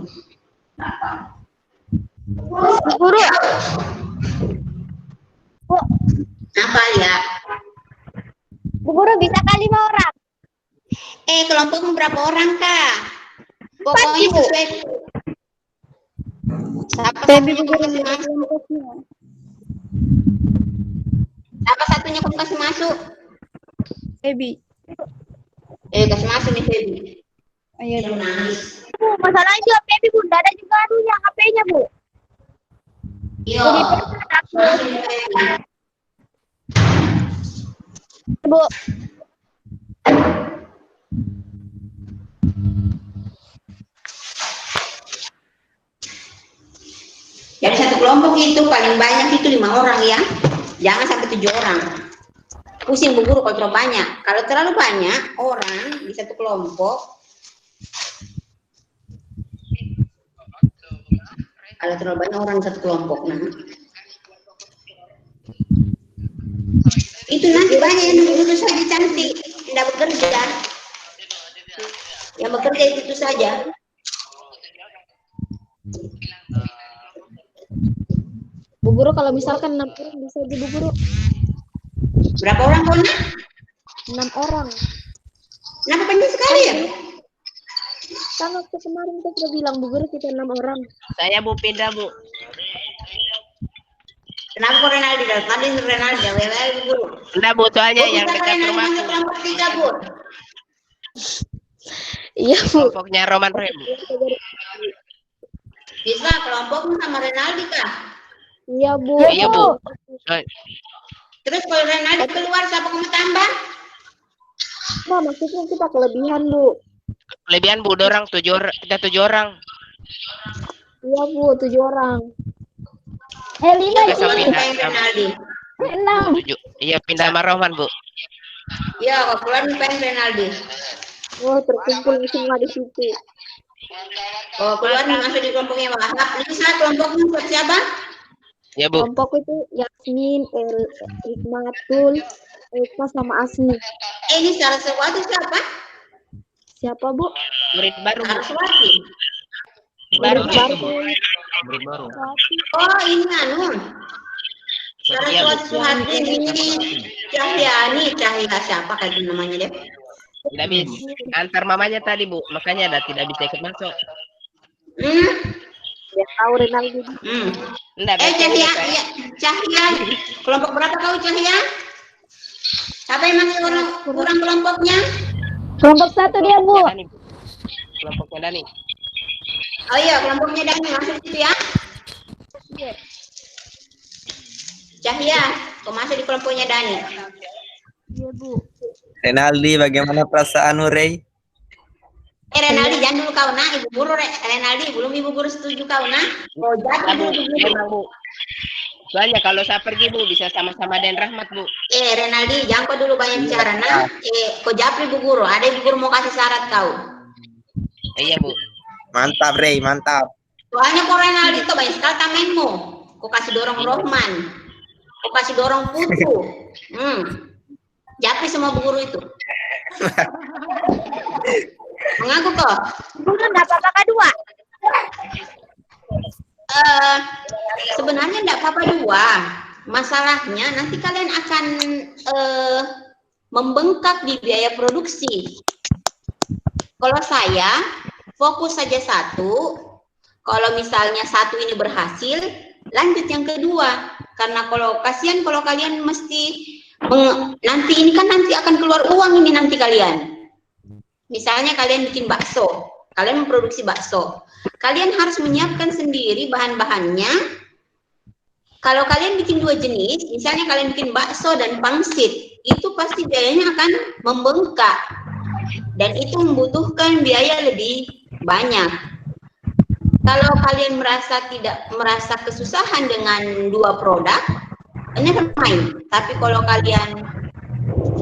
Guru. Bu, Apa ya? Bu Guru bisa kali 5 orang. Kelompokmu berapa orang, Kak? Pokoknya Bu. sesuai. Siapa Febi satunya Bu kamu Guru kasih masuk? kelompoknya. Siapa satunya kamu kasih masuk? Febi. Kasih masuk nih, Febi. Ayo Yang nangis. Bu, masalahnya juga Febi Bu, nggak ada juga anunya HP-nya Bu. Iya. Jadi Masuk nih, Febi. Bu. Jadi satu kelompok itu paling banyak itu 5 orang ya. Jangan sampai 7 orang. Pusing Bu Guru kalau terlalu banyak. Kalau terlalu banyak orang di satu kelompok, kalau terlalu banyak orang di satu kelompok, nah itu nanti banyak yang duduk saja cantik, tidak bekerja. Yang bekerja itu saja. Bu Guru kalau misalkan 6 orang bisa aja Bu Guru. Berapa orang kau nak? 6 orang. Kenapa banyak sekali ya? Kan waktu kemarin kita sudah bilang Bu Guru kita 6 orang. Saya Bu pindah Bu. Kenapa kau Renaldi? Tadi Renaldi, Bu Guru. Enggak Bu, soalnya yang Bisa dekat kalian rumahku. masuk kelompok 3, Bu. Iya Bu. Kelompoknya Roman Rem. Bisa kelompokmu sama Renaldi kah? Iya Bu. Iya Bu. Terus kalau Renaldi keluar, siapa kamu tambah? Nah, maksudnya kita kelebihan Bu. Kelebihan Bu, orang 7 orang, kita 7 orang. Iya Bu, 7 orang. 5 Kita Keluar pindah. yang Renaldi. 7. Iya pindah sama Roman Bu. Iya, kalau keluar yang Renaldi. Oh, terkumpul semua di situ. Kalau keluar nih masuk di kelompoknya Wahab. Bisa kelompokmu buat siapa? Ya Bu. Kelompok itu Yasmin, Hikmatul, Eka sama Asmi. Ini Saraswati siapa? Siapa Bu? Murid baru Bu. Saraswati. Baru Baru itu, Bu. Murid baru. Oh, ini anu. Saraswati Suhati ini Cahya siapa kayak namanya deh? Tidak bisa. Antar mamanya tadi Bu, makanya ada tidak bisa ikut masuk. Dia tahu Renaldi. Enggak. Cahya, iya, Cahya. Kelompok berapa kau Cahya? Siapa yang masih kurang kelompoknya? Kelompok 1 dia Bu. Kelompoknya Dani. Oh iya, kelompoknya Dani masuk itu ya. Cahya, kau masuk di kelompoknya Dani. Iya Bu. Renaldi, bagaimana perasaanmu, Rey? Renaldi, jangan dulu kau nak, Ibu Guru Renaldi, belum Ibu Guru setuju kau nak. Oh, jadi Bu, dulu Ibu Guru. emang Bu. Soalnya kalau saya pergi Bu, bisa sama-sama Den Rahmat Bu. Renaldi, jangan kau dulu banyak bicara nak. Kau japri Ibu Guru, ada Ibu Guru mau kasih syarat kau. Iya Bu. Mantap, Rey, mantap. Soalnya kau Renaldi tuh banyak sekali tamenmu. Kau kasih dorong Rohman, kau kasih dorong Putu. Japri semua Bu Guru itu. Mengaku kok. Bu Guru enggak apa-apa kedua. Sebenarnya enggak apa-apa dua. Masalahnya nanti kalian akan membengkak di biaya produksi. Kalau saya fokus saja satu. Kalau misalnya satu ini berhasil, lanjut yang kedua. Karena kalau kasihan kalau kalian mesti nanti ini kan nanti akan keluar uang ini nanti kalian. Misalnya kalian bikin bakso, kalian memproduksi bakso. Kalian harus menyiapkan sendiri bahan-bahannya. Kalau kalian bikin 2 jenis, misalnya kalian bikin bakso dan pangsit, itu pasti biayanya akan membengkak. Dan itu membutuhkan biaya lebih banyak. Kalau kalian tidak merasa kesusahan dengan 2 produk, never mind. Tapi kalau kalian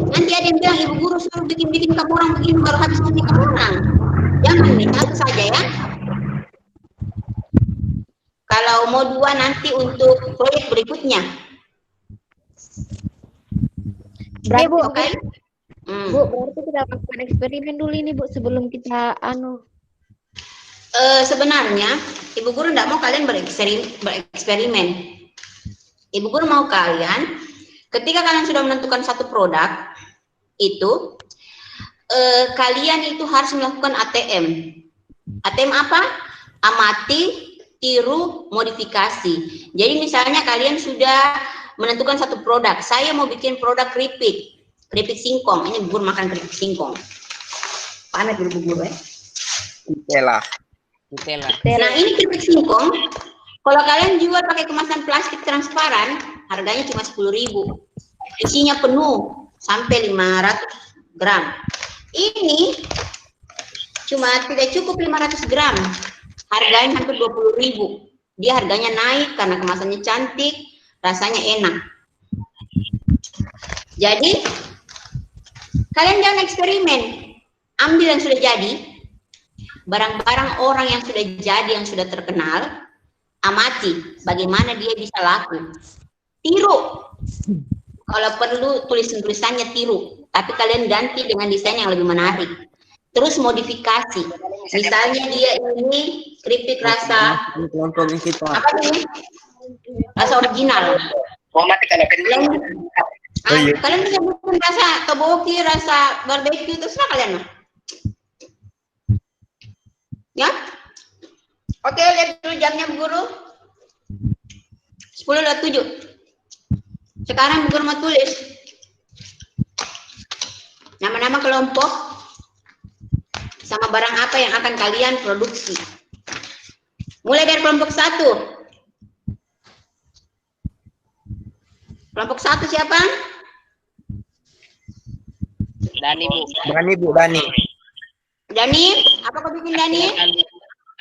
nanti ada yang bilang Ibu Guru suruh bikin kamu orang begini baru habis nanti kamu orang. Jangan nih, satu saja ya. Kalau Kalau mau 2 nanti untuk proyek berikutnya. Berarti, Bu, Oke? Bu, berarti kita lakukan eksperimen dulu ini, Bu, sebelum kita Sebenarnya Ibu Guru tidak mau kalian bereksperimen. Ibu Guru mau kalian ketika kalian sudah menentukan satu produk itu kalian itu harus melakukan ATM. ATM apa? Amati, tiru, modifikasi. Jadi misalnya kalian sudah menentukan satu produk. Saya mau bikin produk keripik singkong. Ini Ibu Guru makan keripik singkong. Pamit dulu Ibu Guru ya. Nutella. Nah ini keripik singkong, kalau kalian jual pakai kemasan plastik transparan, harganya cuma 10.000. Isinya penuh sampai 500 gram. Ini cuma tidak cukup 500 gram, harganya hampir 20.000. Dia harganya naik karena kemasannya cantik, rasanya enak. Jadi kalian jangan eksperimen, ambil yang sudah jadi. Barang-barang orang yang sudah jadi, yang sudah terkenal, amati bagaimana dia bisa laku. Tiru. Kalau perlu tulisan-tulisannya tiru, tapi kalian ganti dengan desain yang lebih menarik. Terus modifikasi. Misalnya dia ini keripik rasa apa ini? Rasa original. Kalian bisa bikin rasa toboki, rasa barbecue, terserah kalian. Ya? Oke, lihat dulu jamnya Bu Guru. 10:07. Sekarang Bu Guru mau tulis nama-nama kelompok sama barang apa yang akan kalian produksi. Mulai dari kelompok 1. Kelompok 1 siapa? Dani, Bu. Dani. Dani, apa kau bikin Dani?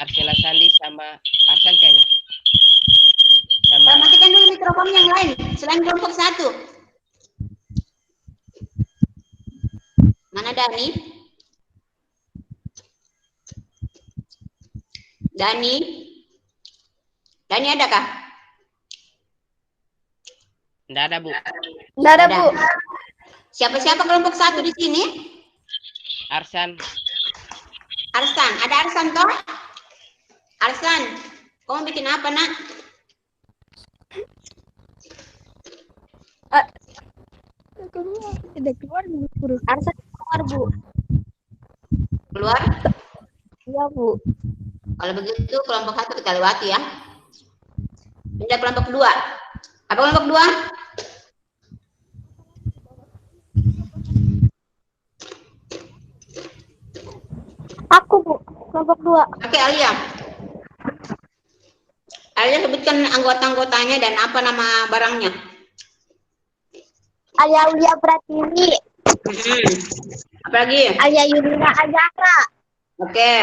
Arsela Sandi sama Arsan kayaknya. Sama Matikan dulu mikrofon yang lain selain kelompok 1. Mana Dani? Dani adakah? Enggak ada, Bu. Enggak ada, Bu. Siapa-siapa kelompok 1 di sini? Arsan. Ada Arsan toh? Arsan, kamu bikin apa nak? Udah keluar, Bu. Arsan keluar, Bu. Keluar? Iya, Bu. Kalau begitu kelompok 1 kita lewati ya. Pindah kelompok 2. Apa kelompok 2? Aku, Bu. Kelompok 2. Oke, Alia. Alia sebutkan anggota-anggotanya dan apa nama barangnya. Alia Ulia Pratini. Apa lagi? Alia Yudina Azahra. Oke.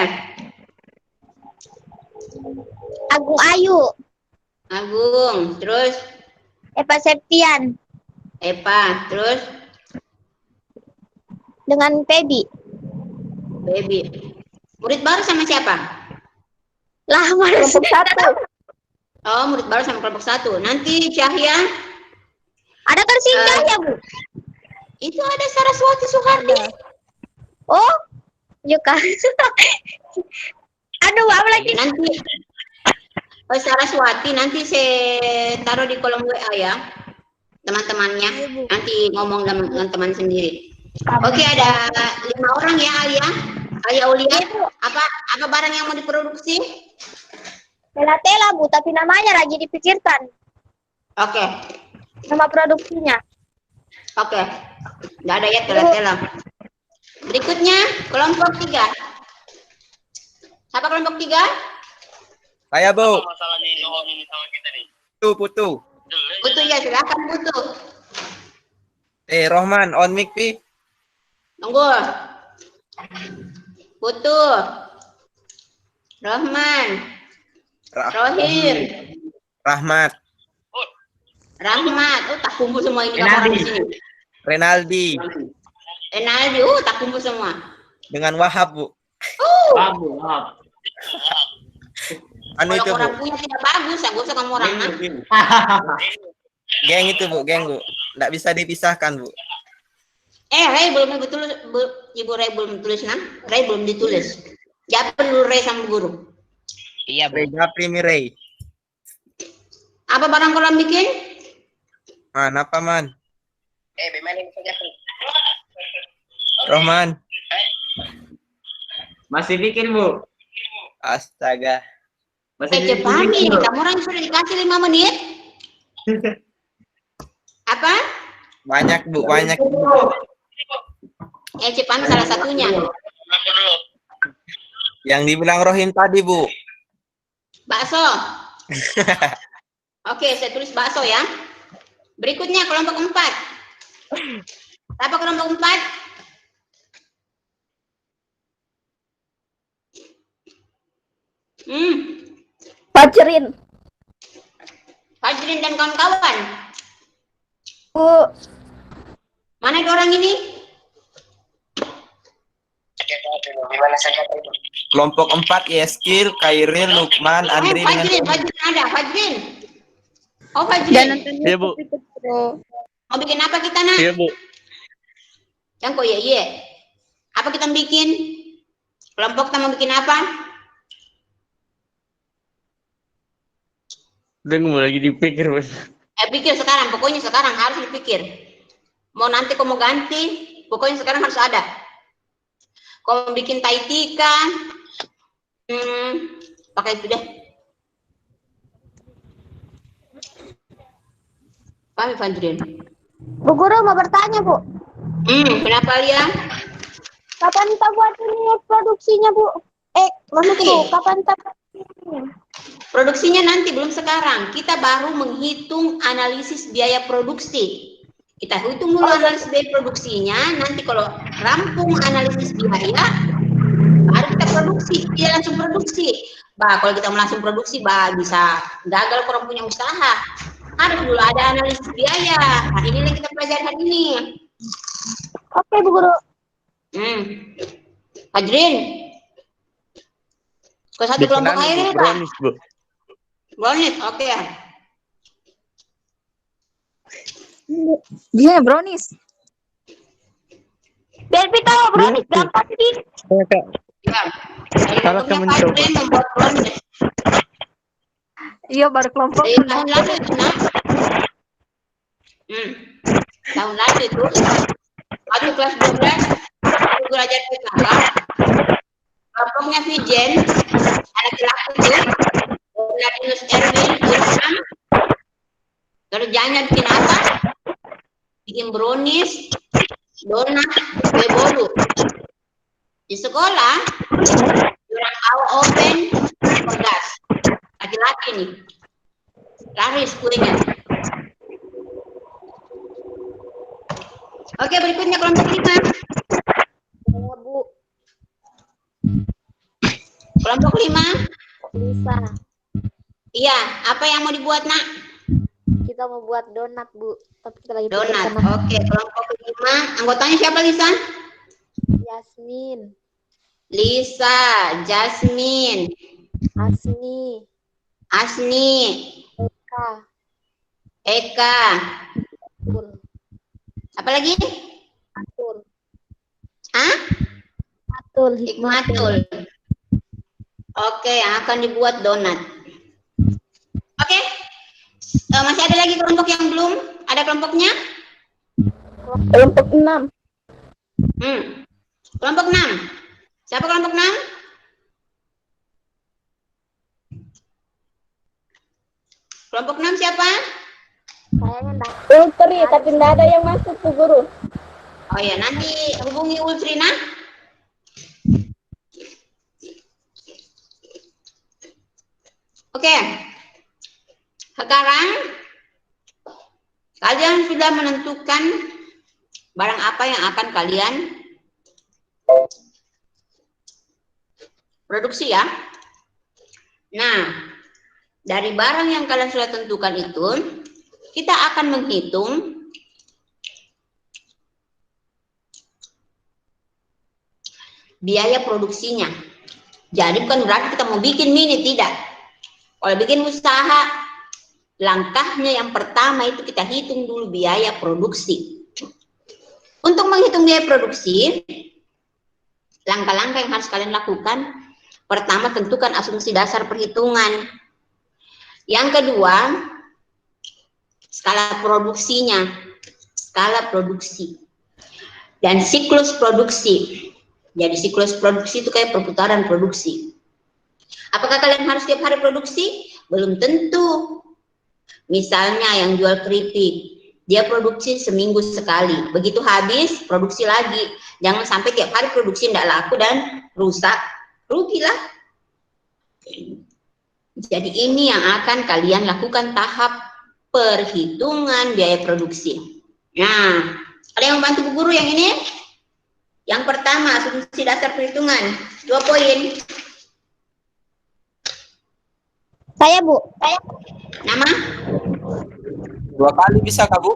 Agung Ayu. Agung. Terus? Eva Septian. Eva. Terus? Dengan Pebi. Murid baru sama siapa? Lah, kelompok 1. Oh, murid baru sama kelompok 1. Nanti Cahya. Ada Karsinganya, Bu. Itu ada Saraswati Suhardi. Oh, Yuka. Aduh, apa lagi? Nanti Saraswati nanti saya taruh di kolom WA ya. Teman-temannya nanti ngomong dengan teman sendiri. Oke, ada 5 orang ya, Alia. Alia Ulia. Apa barang yang mau diproduksi? Tela-tela, Bu, tapi namanya lagi dipikirkan. Oke. Nama produksinya. Oke. Nggak ada ya tela-tela. Berikutnya kelompok 3. Siapa kelompok 3? Saya, Bu. Putu. Putu ya, silakan Putu. Rohman, on mic, Pi. Tunggu. Putu. Rohman. Rohim. Rahmat. Oh, tak kumpul semua ini orang di sini. Renaldi. Tak kumpul semua. Dengan Wahab, Bu. Wahab. Anu Kalau itu, Bu. orang punya tidak bagus, ya gak usah kamu orang. Geng itu, Bu, geng, Bu. Nggak bisa dipisahkan, Bu. Ray belum betul, Ibu Ray belum tulis nah. Ray belum ditulis. Siapa dulu Ray sama guru? Iya, Bu. Ray Japri Ray. Apa barang kolam bikin? Man, apa, Man? Bagaimana yang bisa Rohman. Masih bikin, Bu. Astaga. Masih Cepami, Bu. kamu orang sudah dikasih 5 menit. Apa? Banyak, Bu, banyak. Cepami salah satunya. Yang dibilang Rohim tadi, Bu. Bakso. Oke, saya tulis bakso ya. Berikutnya kelompok 4. Apa kelompok 4? Fajrin. Fajrin dan kawan-kawan. Bu. Mana itu orang ini? Gimana saja itu? Kelompok 4, Yeskil, Kairil, Lukman, Andri dengan Fajrin ada, Fajrin. Oh, Fajrin. Iya, Bu. Mau bikin apa kita, Nak? Iya, Bu. Yang kok iya. Apa kita bikin? Kelompok kita mau bikin apa? Udah mau lagi dipikir, Bos. Pikir sekarang, pokoknya sekarang harus dipikir. Mau nanti kau mau ganti, pokoknya sekarang harus ada. Kau mau bikin taitika, pakai itu deh. Paham, Fajrin? Bu Guru mau bertanya, Bu. Kenapa Lia? Kapan kita buat ini produksinya, Bu? Maksudku, kapan kita Produksinya nanti, belum sekarang. Kita baru menghitung analisis biaya produksi. Kita hitung dulu analisis biaya produksinya. Nanti kalau rampung analisis biaya, baru kita produksi. Tidak langsung produksi. Kalau kita langsung produksi, bisa gagal orang punya usaha. Harus dulu ada analisis biaya. Nah, inilah yang kita pelajari hari ini. Oke, Bu Guru. Fajrin. Kau satu kelompok air ya, Pak? Brownies, Bu. Brownies, oke ya. Dia brownies. Biar tahu brownies gampang sih. Ya. Kelompoknya Fajrin membuat brownies. Iya, baru kelompok. Tahun lalu itu, Nak. Tahun lalu itu. Waktu kelas 12, belajar PKK. Kelompoknya Vijen, anak laki itu, Nadinus Erwin, Irfan. Kerjanya bikin apa? Bikin brownies, donat, kue bolu. Di sekolah, orang awal open, pedas. Laki-laki nih. Laris kuenya. Oke, berikutnya kelompok 5. Ya, Bu. Kelompok 5. Bisa. Iya, apa yang mau dibuat, Nak? Kita mau buat donat, Bu. Tapi kita lagi Donat. Oke, kelompok 5. Anggotanya siapa, Lisa? Yasmin, Lisa, Jasmine, Asni, Eka. Apa lagi? Hikmatul. Oke, yang akan dibuat donat. Oke. Masih ada lagi kelompok yang belum? Ada kelompoknya? Kelompok 6. Kelompok 6. Siapa kelompok 6? Kelompok 6 siapa? Kayaknya enggak. Ultri, tapi enggak ada yang masuk, Bu Guru. Oh ya, nanti hubungi Ultrina. Oke. Sekarang kalian sudah menentukan barang apa yang akan kalian produksi ya. Nah, dari barang yang kalian sudah tentukan itu, kita akan menghitung biaya produksinya. Jadi bukan berarti kita mau bikin mini, tidak. Kalau bikin usaha, langkahnya yang pertama itu kita hitung dulu biaya produksi. Untuk menghitung biaya produksi, langkah-langkah yang harus kalian lakukan, pertama tentukan asumsi dasar perhitungan. Yang kedua, skala produksinya, skala produksi. Dan siklus produksi. Jadi siklus produksi itu kayak perputaran produksi. Apakah kalian harus tiap hari produksi? Belum tentu. Misalnya yang jual keripik, dia produksi seminggu sekali. Begitu habis, produksi lagi. Jangan sampai tiap hari produksi tidak laku dan rusak. Rugilah. Jadi ini yang akan kalian lakukan tahap perhitungan biaya produksi. Nah, ada yang membantu Bu Guru yang ini? Yang pertama, asumsi dasar perhitungan. 2 poin. Saya, Bu. Nama? 2 kali bisa Kak, Bu?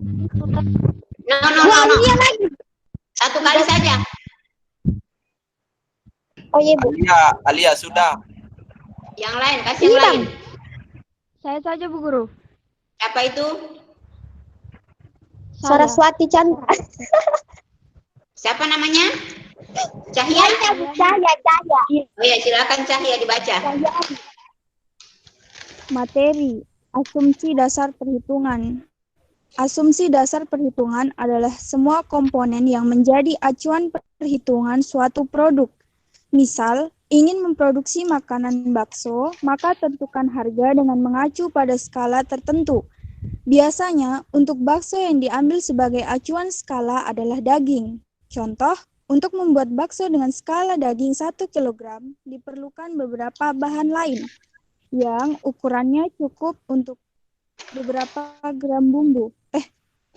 No. 1 kali saja. Oh iya, Bu. Alia sudah. Yang lain, kasih yang lain. Saya saja, Bu Guru. Siapa itu? Saraswati Chandra. Siapa namanya? Cahya? Cahya. Oh ya, silakan Cahya dibaca. Materi, asumsi dasar perhitungan. Asumsi dasar perhitungan adalah semua komponen yang menjadi acuan perhitungan suatu produk. Misal, ingin memproduksi makanan bakso, maka tentukan harga dengan mengacu pada skala tertentu. Biasanya, untuk bakso yang diambil sebagai acuan skala adalah daging. Contoh, untuk membuat bakso dengan skala daging 1 kg, diperlukan beberapa bahan lain yang ukurannya cukup untuk beberapa gram bumbu.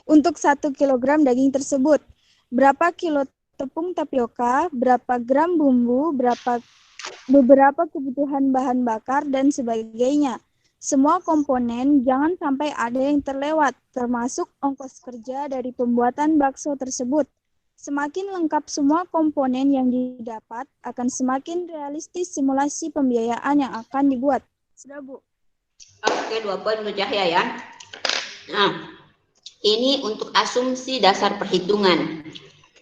Untuk 1 kg daging tersebut, berapa kilo tepung tapioka, berapa gram bumbu, beberapa kebutuhan bahan bakar, dan sebagainya. Semua komponen jangan sampai ada yang terlewat, termasuk ongkos kerja dari pembuatan bakso tersebut. Semakin lengkap semua komponen yang didapat, akan semakin realistis simulasi pembiayaan yang akan dibuat. Sudah, Bu. Oke, 2 poin untuk Cahya ya. Nah, ini untuk asumsi dasar perhitungan.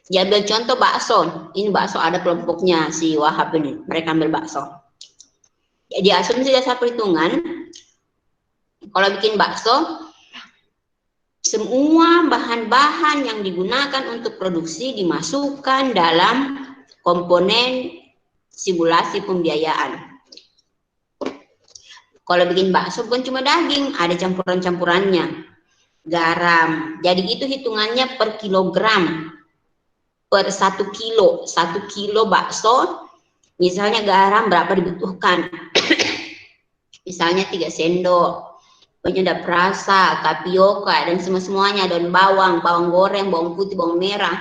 Diambil contoh bakso. Ini bakso ada kelompoknya si Wahab ini. Mereka ambil bakso. Jadi asumsi dasar perhitungan, kalau bikin bakso, semua bahan-bahan yang digunakan untuk produksi dimasukkan dalam komponen simulasi pembiayaan. Kalau bikin bakso bukan cuma daging, ada campuran-campurannya. Garam. Jadi itu hitungannya per kilogram. Per 1 kilo. 1 kilo bakso, misalnya garam berapa dibutuhkan. Misalnya 3 sendok. Penyedap rasa, tapioka, dan semuanya. Daun bawang, bawang goreng, bawang putih, bawang merah.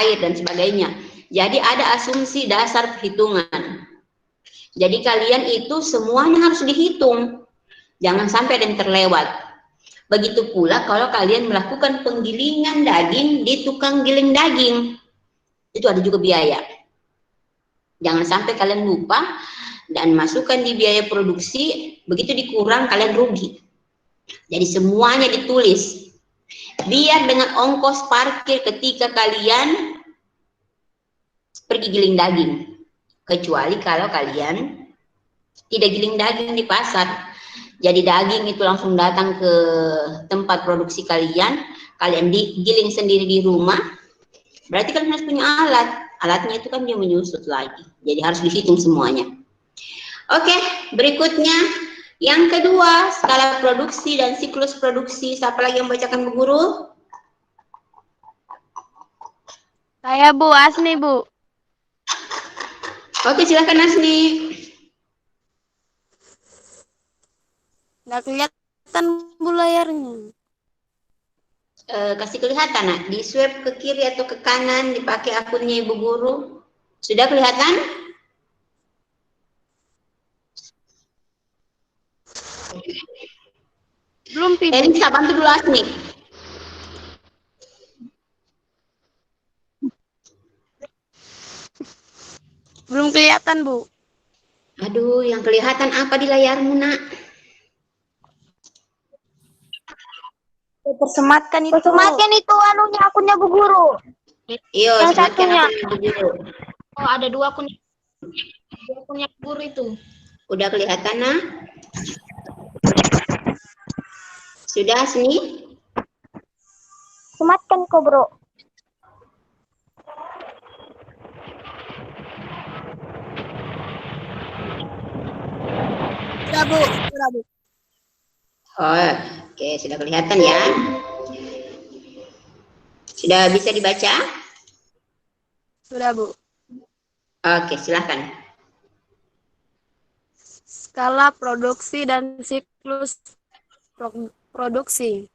Air, dan sebagainya. Jadi ada asumsi dasar perhitungan. Jadi kalian itu semuanya harus dihitung. Jangan sampai ada yang terlewat. Begitu pula kalau kalian melakukan penggilingan daging di tukang giling daging. Itu ada juga biaya. Jangan sampai kalian lupa dan masukkan di biaya produksi, begitu dikurang kalian rugi. Jadi semuanya ditulis. Biar dengan ongkos parkir ketika kalian pergi giling daging. Kecuali kalau kalian tidak giling daging di pasar. Jadi daging itu langsung datang ke tempat produksi kalian digiling sendiri di rumah. Berarti kalian harus punya alat. Alatnya itu kan dia menyusut lagi. Jadi harus dihitung semuanya. Oke, berikutnya yang kedua, skala produksi dan siklus produksi. Siapa lagi yang membacakan, Bu Guru? Saya, Bu. Asni, Bu. Oke, silakan Asni. Nggak kelihatan, Bu, layarnya. Kasih kelihatan, nak. Di swipe ke kiri atau ke kanan, dipakai akunnya Ibu Guru. Sudah kelihatan? Belum, Pi. Elisa, bantu dulu Asni. Belum kelihatan, Bu. Aduh, yang kelihatan apa di layarmu, Nak? Tersematkan itu. Sematkan itu anunya akunnya Bu Guru. Iyo, Yang sematkan satunya. akunnya Bu Guru. Oh, ada dua akun. Dua akunnya Bu Guru itu. Udah kelihatan, Nak? Sudah, sini? Sematkan kok, Bro. Sudah, Bu. Sudah, Bu. Oh, oke, sudah kelihatan ya. Sudah bisa dibaca? Sudah, Bu. Oke, silakan. Skala produksi dan siklus produksi.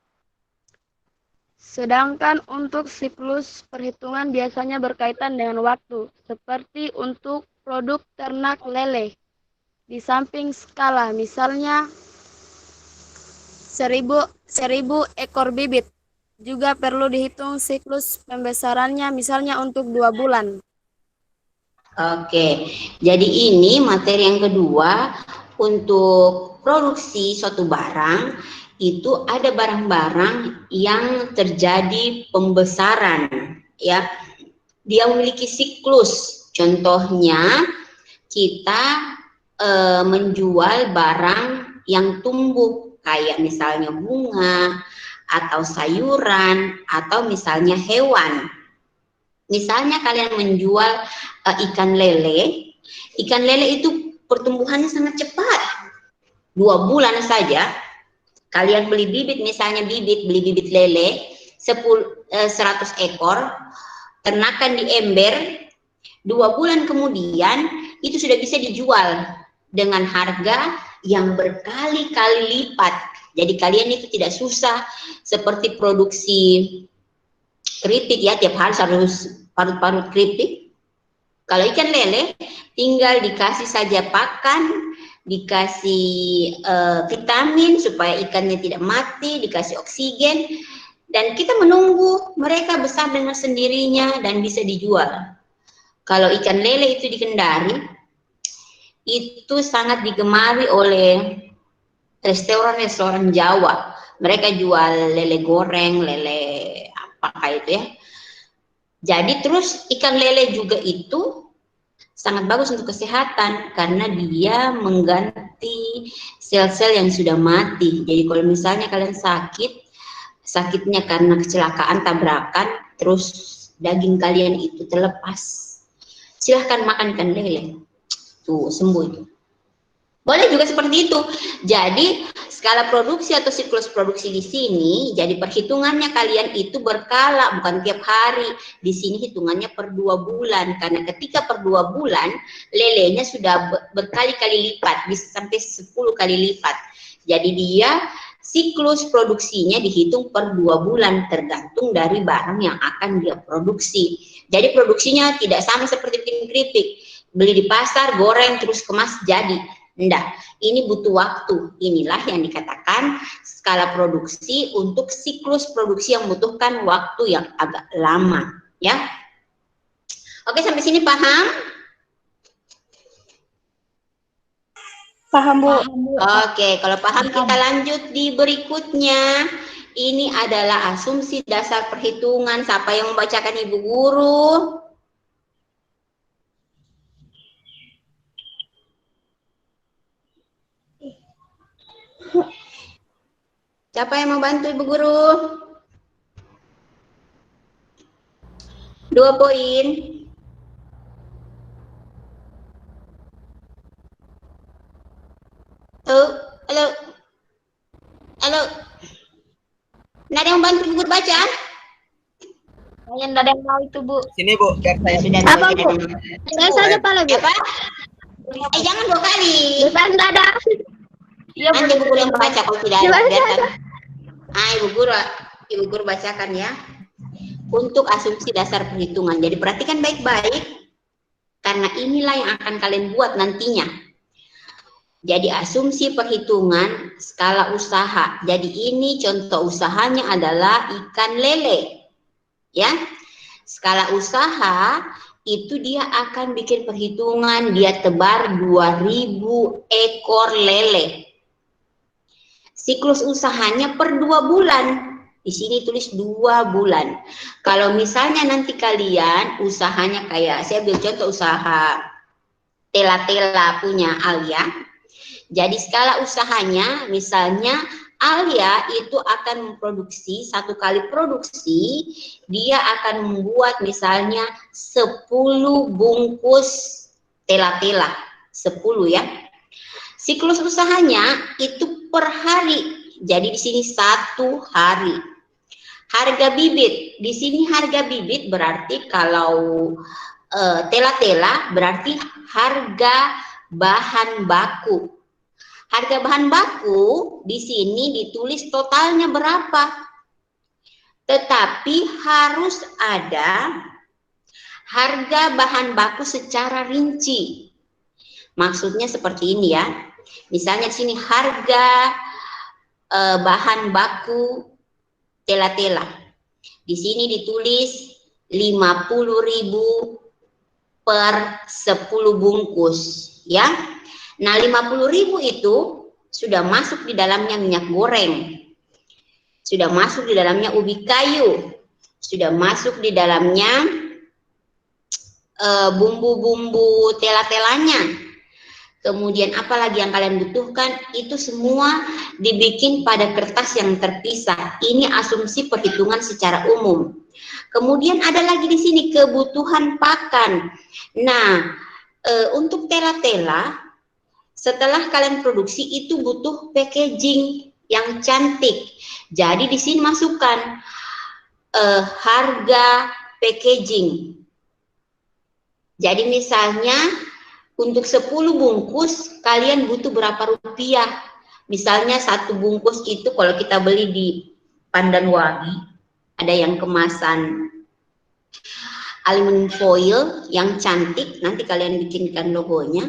Sedangkan untuk siklus perhitungan biasanya berkaitan dengan waktu, seperti untuk produk ternak lele. Di samping skala, misalnya 1000 ekor bibit, juga perlu dihitung siklus pembesarannya, misalnya untuk 2 bulan. Oke, jadi ini materi yang kedua untuk produksi suatu barang itu ada barang-barang yang terjadi pembesaran, ya. Dia memiliki siklus. Contohnya kita menjual barang yang tumbuh kayak misalnya bunga atau sayuran atau misalnya hewan. Misalnya kalian menjual ikan lele itu pertumbuhannya sangat cepat. 2 bulan saja kalian beli bibit, misalnya beli bibit lele 100 ekor, ternakan di ember, 2 bulan kemudian itu sudah bisa dijual dengan harga yang berkali-kali lipat. Jadi kalian itu tidak susah seperti produksi keripik ya, tiap hari harus parut-parut keripik. Kalau ikan lele tinggal dikasih saja pakan, dikasih vitamin supaya ikannya tidak mati, dikasih oksigen, dan kita menunggu mereka besar dengan sendirinya dan bisa dijual. Kalau ikan lele itu di Kendari, itu sangat digemari oleh restoran-restoran Jawa. Mereka jual lele goreng, lele apa kayak itu ya. Jadi terus ikan lele juga itu sangat bagus untuk kesehatan karena dia mengganti sel-sel yang sudah mati. Jadi kalau misalnya kalian sakitnya karena kecelakaan, tabrakan, terus daging kalian itu terlepas, silahkan makan ikan lele. Tuh, sembuh itu. Boleh juga seperti itu. Jadi skala produksi atau siklus produksi di sini, jadi perhitungannya kalian itu berkala, bukan tiap hari. Di sini hitungannya per 2 bulan, karena ketika per 2 bulan, lelenya sudah berkali-kali lipat, bisa sampai 10 kali lipat. Jadi dia siklus produksinya dihitung per 2 bulan, tergantung dari barang yang akan dia produksi. Jadi produksinya tidak sama seperti bikin keripik. Beli di pasar, goreng, terus kemas, jadi. Enggak, ini butuh waktu. Inilah yang dikatakan skala produksi untuk siklus produksi yang membutuhkan waktu yang agak lama, ya. Oke, sampai sini paham? Paham, Bu. Oke, kalau paham kita lanjut di berikutnya. Ini adalah asumsi dasar perhitungan. Siapa yang membacakan Ibu Guru? Siapa yang mau bantu Ibu Guru? 2 poin. Halo. Halo. Nggak ada yang bantu Ibu Guru baca? Saya nggak ada yang mau itu, Bu. Sini Bu, biar saya Sudah. Apa, Bu? Saya saja pala, Bu. Apa? Jangan 2 kali. Bukan, nggak ada. Iya, Nanti Ibu Guru yang baca kalau tidak ada. Biarkan. Ibu Guru bacakan ya. Untuk asumsi dasar perhitungan. Jadi perhatikan baik-baik. Karena inilah yang akan kalian buat nantinya. Jadi asumsi perhitungan skala usaha. Jadi ini contoh usahanya adalah ikan lele. Ya. Skala usaha itu dia akan bikin perhitungan, dia tebar 2.000 ekor lele. Siklus usahanya per 2 bulan. Di sini tulis 2 bulan. Kalau misalnya nanti kalian usahanya kayak, saya ambil contoh usaha tela-tela punya Alia. Jadi skala usahanya, misalnya Alia itu akan memproduksi, 1 kali produksi, dia akan membuat misalnya 10 bungkus tela-tela, 10 ya. Siklus usahanya itu per hari, jadi di sini 1 hari. Harga bibit, di sini harga bibit berarti kalau tela-tela berarti harga bahan baku. Harga bahan baku di sini ditulis totalnya berapa. Tetapi harus ada harga bahan baku secara rinci. Maksudnya seperti ini ya. Misalnya di sini harga bahan baku tela-tela. Di sini ditulis 50.000 per 10 bungkus ya. Nah, 50.000 itu sudah masuk di dalamnya minyak goreng, sudah masuk di dalamnya ubi kayu, sudah masuk di dalamnya bumbu-bumbu tela-telanya. Kemudian apalagi yang kalian butuhkan, itu semua dibikin pada kertas yang terpisah. Ini asumsi perhitungan secara umum. Kemudian ada lagi di sini kebutuhan pakan. Nah, untuk tela-tela, setelah kalian produksi itu butuh packaging yang cantik. Jadi di sini masukkan harga packaging. Jadi misalnya untuk 10 bungkus kalian butuh berapa rupiah. Misalnya 1 bungkus itu kalau kita beli di Pandanwangi, ada yang kemasan aluminium foil yang cantik, nanti kalian bikinkan logonya.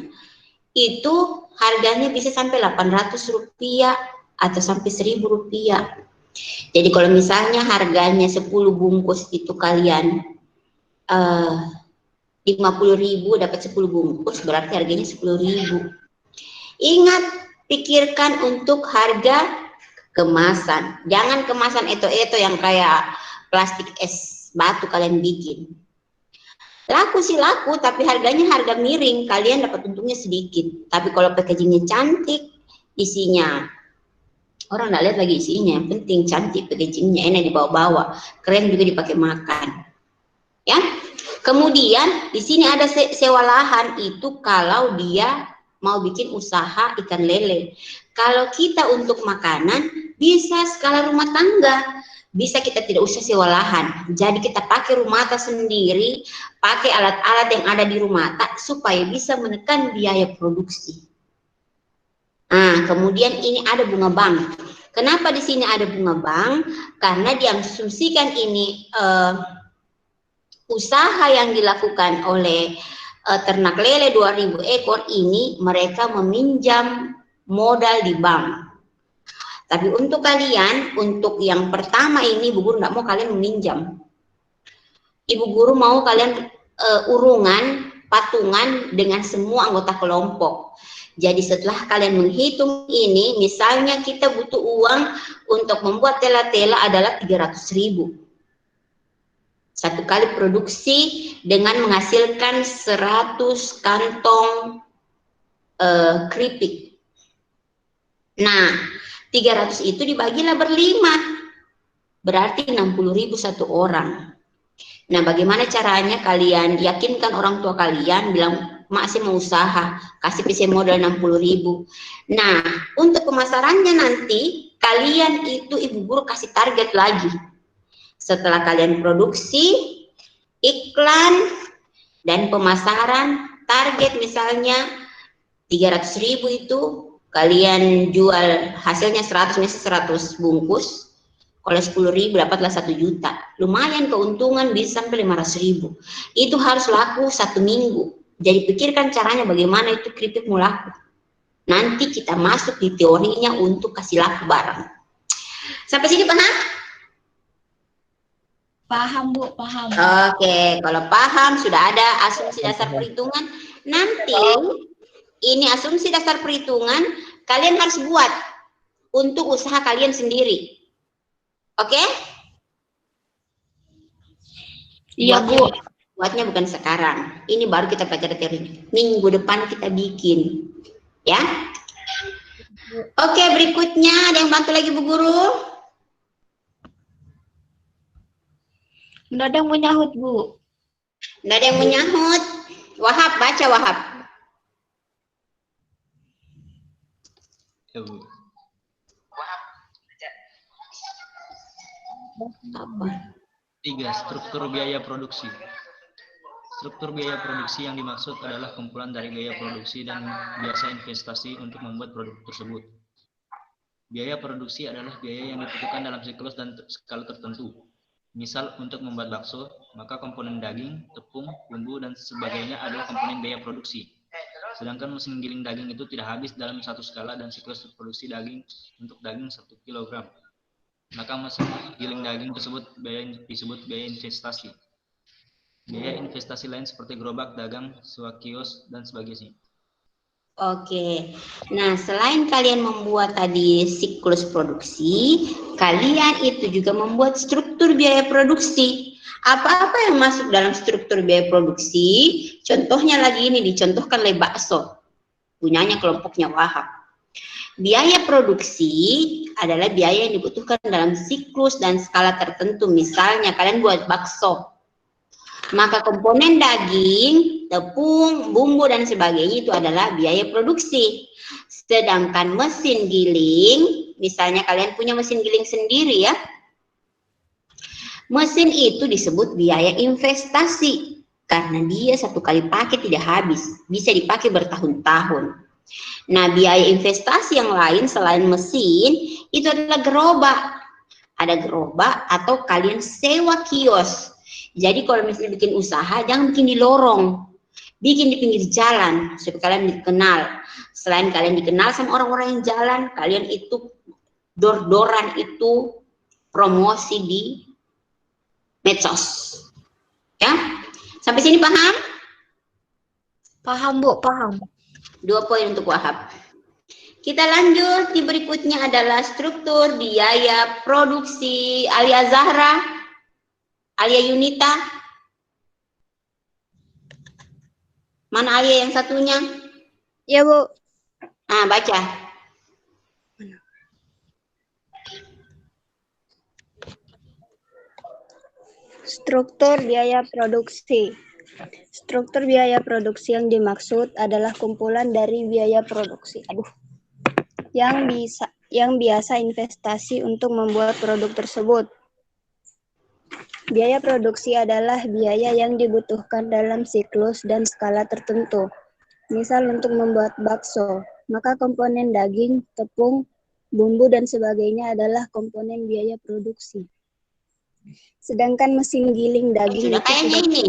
Itu harganya bisa sampai 800 rupiah atau sampai 1.000 rupiah. Jadi kalau misalnya harganya 10 bungkus itu kalian 50.000 dapat 10 bungkus, berarti harganya 10.000. Ingat, pikirkan untuk harga kemasan. Jangan kemasan eto-eto yang kayak plastik es batu kalian bikin. Laku sih laku, tapi harganya harga miring, kalian dapat untungnya sedikit. Tapi kalau packagingnya cantik, isinya, orang nggak lihat lagi isinya, yang penting cantik packagingnya, enak dibawa-bawa, keren juga dipakai makan. Ya, kemudian di sini ada sewa lahan, itu kalau dia mau bikin usaha ikan lele. Kalau kita untuk makanan, bisa skala rumah tangga. Bisa kita tidak usah sewa lahan, jadi kita pakai rumah tangga sendiri, pakai alat-alat yang ada di rumah tangga supaya bisa menekan biaya produksi. Nah, kemudian ini ada bunga bank. Kenapa di sini ada bunga bank? Karena diasumsikan ini usaha yang dilakukan oleh ternak lele 2.000 ekor ini, mereka meminjam modal di bank. Tapi untuk kalian, untuk yang pertama ini, Ibu Guru nggak mau kalian meminjam. Ibu Guru mau kalian urungan, patungan dengan semua anggota kelompok. Jadi setelah kalian menghitung ini, misalnya kita butuh uang untuk membuat tela-tela adalah 300.000. 1 kali produksi dengan menghasilkan 100 kantong keripik. Nah, 300 itu dibagilah berlima, berarti 60.000 1 orang. Nah, bagaimana caranya kalian yakinkan orang tua kalian, bilang, mak saya mau usaha, kasih PC modal 60.000. Nah, untuk pemasarannya nanti, kalian itu Ibu Guru kasih target lagi. Setelah kalian produksi, iklan, dan pemasaran, target misalnya 300.000 itu, kalian jual hasilnya 100 bungkus, kalau 10.000 dapatlah 1 juta. Lumayan keuntungan bisa sampai 500.000. Itu harus laku 1 minggu. Jadi pikirkan caranya bagaimana itu keripik mau laku. Nanti kita masuk di teorinya untuk kasih laku barang. Sampai sini paham? Paham, Bu, paham. Oke, kalau paham sudah ada asumsi dasar perhitungan. Nanti ini asumsi dasar perhitungan kalian harus buat untuk usaha kalian sendiri. Oke? Iya, Bu. Buatnya bukan sekarang. Ini baru kita pelajari teorinya. Minggu depan kita bikin. Ya? Oke, berikutnya ada yang bantu lagi Bu Guru? Nggak ada yang menyahut, Bu. Nggak ada yang menyahut. Wahab, baca Wahab. Ya, Bu. Apa? 3. Struktur biaya produksi. Struktur biaya produksi yang dimaksud adalah kumpulan dari biaya produksi dan biasa investasi untuk membuat produk tersebut. Biaya produksi adalah biaya yang dibutuhkan dalam siklus dan skala tertentu. Misal untuk membuat bakso, maka komponen daging, tepung, bumbu, dan sebagainya adalah komponen biaya produksi. Sedangkan mesin giling daging itu tidak habis dalam satu skala dan siklus produksi daging untuk daging 1 kg. Maka mesin giling daging tersebut disebut biaya investasi. Biaya investasi lain seperti gerobak, dagang, sewa kios, dan sebagainya. Oke, nah selain kalian membuat tadi siklus produksi, kalian itu juga membuat struktur biaya produksi. Apa-apa yang masuk dalam struktur biaya produksi, contohnya lagi ini dicontohkan oleh bakso, punyanya kelompoknya Wahab. Biaya produksi adalah biaya yang dibutuhkan dalam siklus dan skala tertentu. Misalnya kalian buat bakso, maka komponen daging, tepung, bumbu, dan sebagainya itu adalah biaya produksi. Sedangkan mesin giling, misalnya kalian punya mesin giling sendiri ya, mesin itu disebut biaya investasi. Karena dia satu kali pakai tidak habis, bisa dipakai bertahun-tahun. Nah, biaya investasi yang lain selain mesin, itu adalah gerobak. Ada gerobak atau kalian sewa kios. Jadi kalau misalnya bikin usaha, jangan bikin di lorong, bikin di pinggir jalan supaya kalian dikenal. Selain kalian dikenal sama orang-orang yang jalan, kalian itu dor-doran itu promosi di medsos. Ya, sampai sini paham? Paham, Bu, paham. 2 poin untuk Wahab. Kita lanjut, di berikutnya adalah struktur biaya produksi. Alia Zahra, Alia Yunita. Mana Alia yang satunya? Ya, Bu. Nah, baca. Struktur biaya produksi. Struktur biaya produksi yang dimaksud adalah kumpulan dari biaya produksi. Yang biasa investasi untuk membuat produk tersebut. Biaya produksi adalah biaya yang dibutuhkan dalam siklus dan skala tertentu. Misal untuk membuat bakso, maka komponen daging, tepung, bumbu, dan sebagainya adalah komponen biaya produksi. Sedangkan mesin giling daging Sudah kayaknya ini.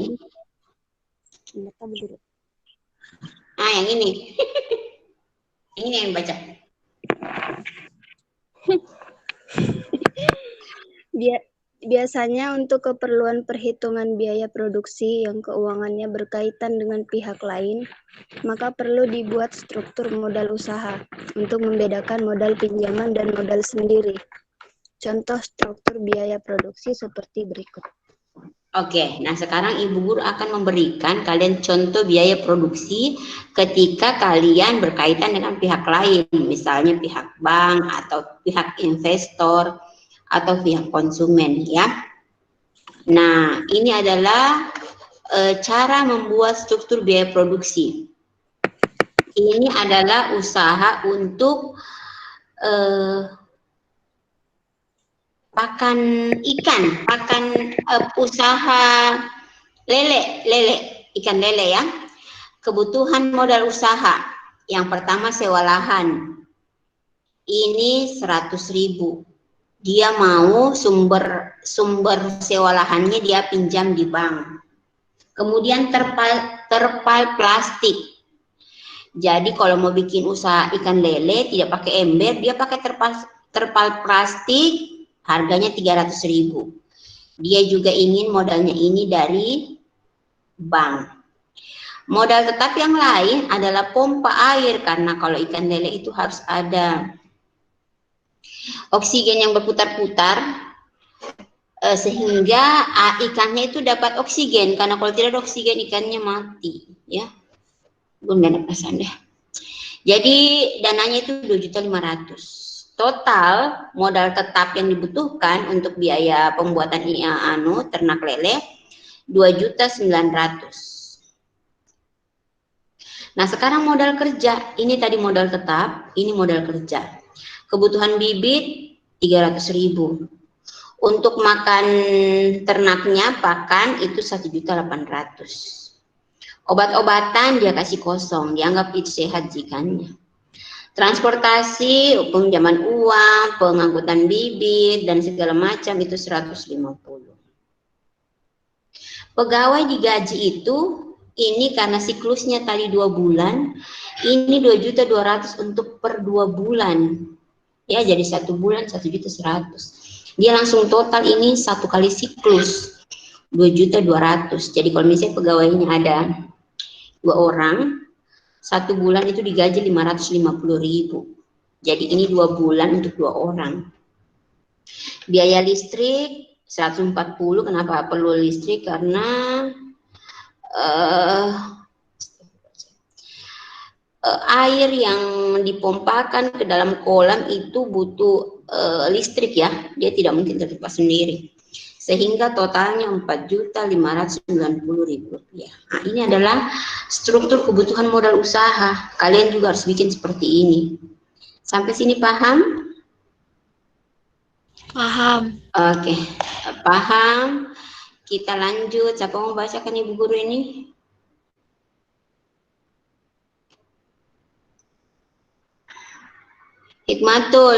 Ah, yang ini. Ini yang baca. Biasanya untuk keperluan perhitungan biaya produksi yang keuangannya berkaitan dengan pihak lain, maka perlu dibuat struktur modal usaha untuk membedakan modal pinjaman dan modal sendiri. Contoh struktur biaya produksi seperti berikut. Oke, nah sekarang Ibu Guru akan memberikan kalian contoh biaya produksi ketika kalian berkaitan dengan pihak lain, misalnya pihak bank atau pihak investor atau pihak konsumen ya. Nah, ini adalah cara membuat struktur biaya produksi. Ini adalah usaha untuk pakan ikan, usaha ikan lele ya. Kebutuhan modal usaha. Yang pertama sewa lahan. Ini 100.000. Dia mau sumber sewa lahannya dia pinjam di bank. Kemudian terpal plastik. Jadi kalau mau bikin usaha ikan lele tidak pakai ember, dia pakai terpal plastik. Harganya 300.000. Dia juga ingin modalnya ini dari bank. Modal tetap yang lain adalah pompa air, karena kalau ikan lele itu harus ada oksigen yang berputar-putar sehingga ikannya itu dapat oksigen, karena kalau tidak ada oksigen ikannya mati, ya. Belum ada perasaan deh. Jadi dananya itu 2.500.000. Total modal tetap yang dibutuhkan untuk biaya pembuatan ternak lele 2.900.000. Nah, sekarang modal kerja. Ini tadi modal tetap, ini modal kerja. Kebutuhan bibit 300.000. Untuk makan ternaknya pakan itu 1.800.000. Obat-obatan dia kasih kosong, dianggap itu sehat ikannya. Transportasi, pinjaman uang, pengangkutan bibit dan segala macam itu 150. Pegawai digaji itu ini karena siklusnya tadi 2 bulan, ini 2.200.000 untuk per 2 bulan. Ya, jadi 1 bulan 1.100.000. Dia langsung total ini 1 kali siklus 2.200.000. Jadi kalau misalnya pegawainya ada 2 orang, 1 bulan itu digaji 550.000. Jadi ini 2 bulan untuk 2 orang. Biaya listrik 140. Kenapa perlu listrik? Karena air yang dipompakan ke dalam kolam itu butuh listrik, ya. Dia tidak mungkin terlipat sendiri. Sehingga totalnya 4.590.000 rupiah. Nah, ini adalah struktur kebutuhan modal usaha. Kalian juga harus bikin seperti ini. Sampai sini paham? Paham. Oke, paham. Kita lanjut. Siapa mau bacakan Ibu Guru ini? Hikmatul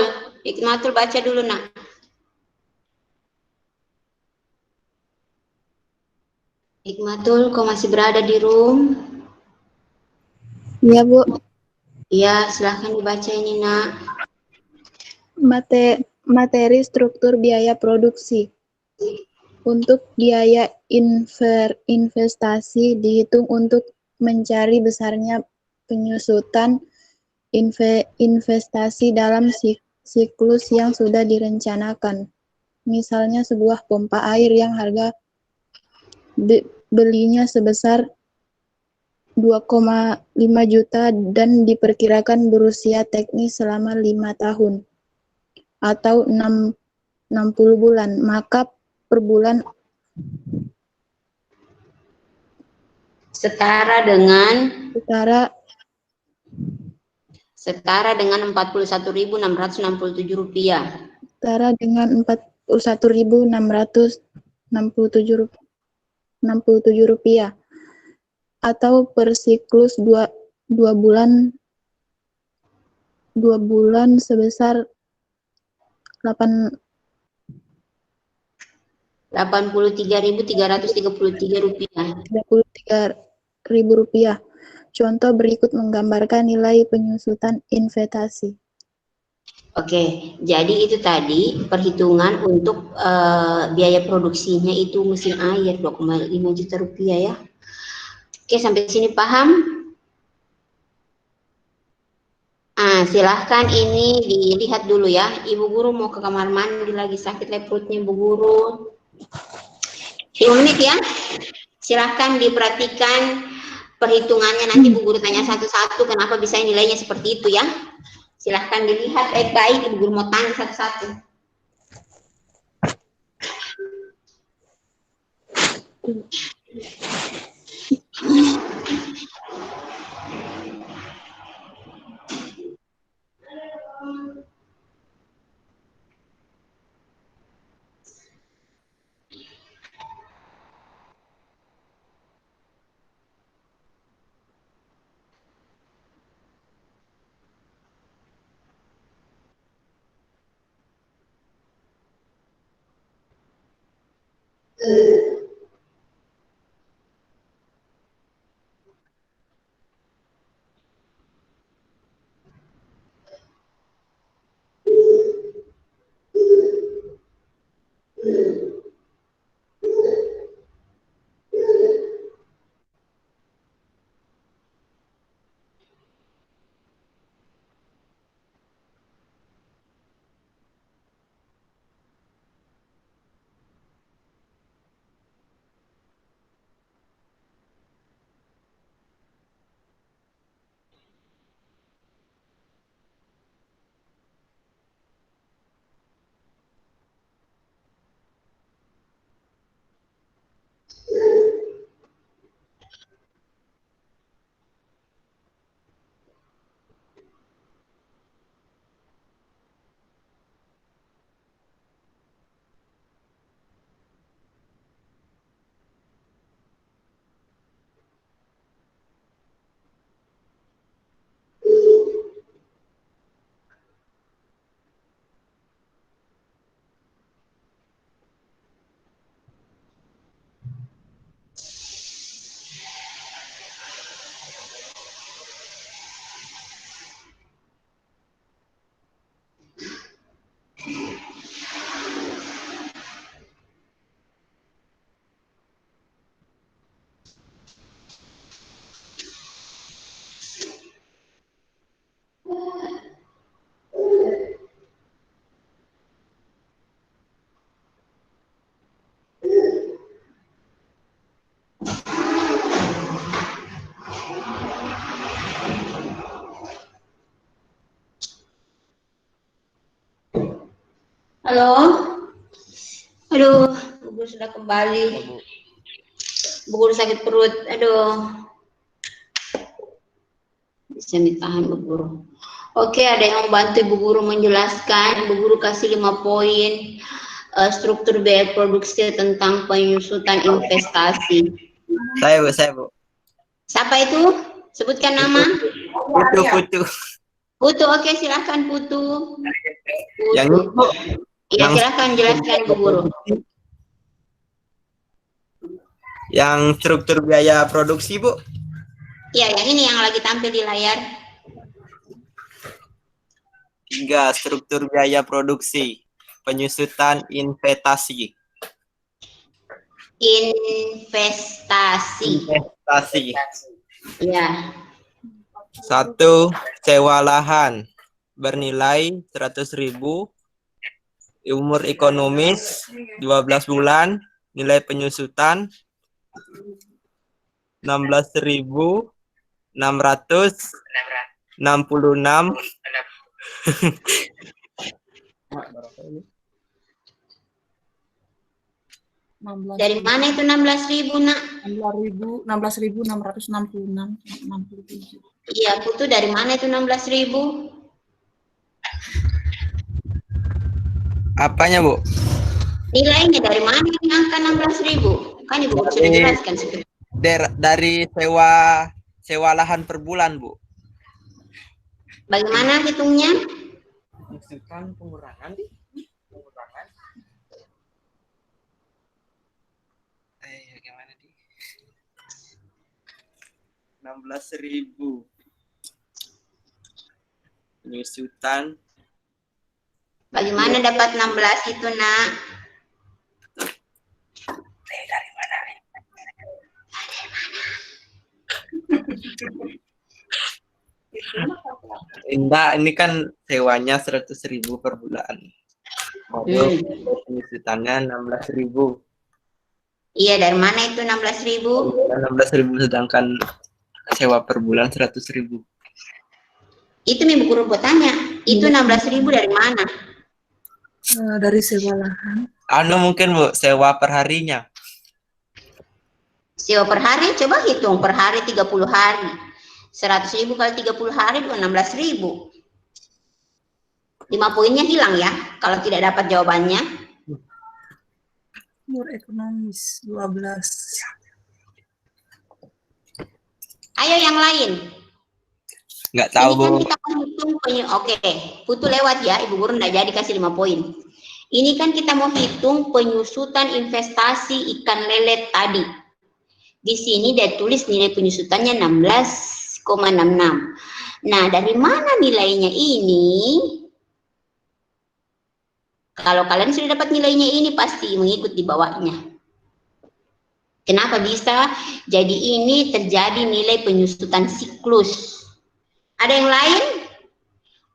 baca dulu, Nak. Hikmatul, kau masih berada di room? Iya, Bu. Iya, silahkan dibaca ini, Nak. Materi struktur biaya produksi. Untuk biaya investasi dihitung untuk mencari besarnya penyusutan investasi dalam siklus yang sudah direncanakan. Misalnya sebuah pompa air yang harga belinya sebesar 2,5 juta dan diperkirakan berusia teknis selama 5 tahun atau 60 bulan, maka per bulan setara dengan Rp41.667. Setara dengan Rp41.667 atau per siklus 2 bulan sebesar Rp83.333. Contoh berikut menggambarkan nilai penyusutan investasi. Oke, jadi itu tadi perhitungan untuk biaya produksinya itu mesin air 2,5 juta rupiah, ya. Oke, sampai sini paham? Silahkan ini dilihat dulu, ya. Ibu Guru mau ke kamar mandi, lagi sakit perutnya Ibu Guru. 10 menit, ya. Silahkan diperhatikan perhitungannya, nanti Bu Guru tanya satu-satu kenapa bisa nilainya seperti itu, ya. Silahkan dilihat baik-baik, Ibu Guru mau tanya satu-satu. Halo. Aduh, Bu Guru sudah kembali. Bu Guru sakit perut. Aduh. Bisa ditahan Bu Guru. Oke, ada yang bantu Bu Guru menjelaskan. Bu Guru kasih 5 poin struktur biaya produksi tentang penyusutan investasi. Saya, Bu. Siapa itu? Sebutkan nama. Putu. Putu, oke, silakan Putu. Yang ini, Bu. Iya, silakan jelaskan Bu Guru. Yang struktur biaya produksi, Bu. Iya, yang ini yang lagi tampil di layar. 3. Struktur biaya produksi. Penyusutan investasi. Investasi. Ya. 1. Sewa lahan bernilai 100.000. Umur ekonomis 12 bulan. Nilai penyusutan 16.666. Dari mana itu 16.000, Nak? 16.666. Iya, Putu, dari mana itu 16.000? Apanya, Bu? Nilainya dari mana ini angka 16.000? Kan Ibu sudah jelaskan. Dari sewa lahan per bulan, Bu. Bagaimana hitungnya? Maksudkan pengurangan. 16.000 penyusutan. Bagaimana dapat 16 itu, Nak? Dari mana? Enggak, ini kan sewanya 100.000 per bulan. Penyusutannya 16.000. Iya, dari mana itu 16.000? 16.000 sedangkan sewa per bulan 100.000. Itu Ibu Guru buat tanya, itu 16.000 dari mana? Dari sewa lahan. Mungkin, Bu, sewa per harinya. Sewa per hari, coba hitung per hari 30 hari. 100.000 kali 30 hari 16.000. 5 poinnya hilang ya, kalau tidak dapat jawabannya. Umur ekonomis 12. Ayo yang lain. Nggak tahu, Ini kan Bu. kita menghitung Oke, Putu lewat ya, Ibu Guru nggak jadi kasih 5 poin. Ini kan kita mau hitung penyusutan investasi ikan lele tadi. Di sini dia tulis nilai penyusutannya 16,66. Nah, dari mana nilainya ini? Kalau kalian sudah dapat nilainya ini, pasti mengikut di bawahnya. Kenapa bisa? Jadi ini terjadi nilai penyusutan siklus. Ada yang lain?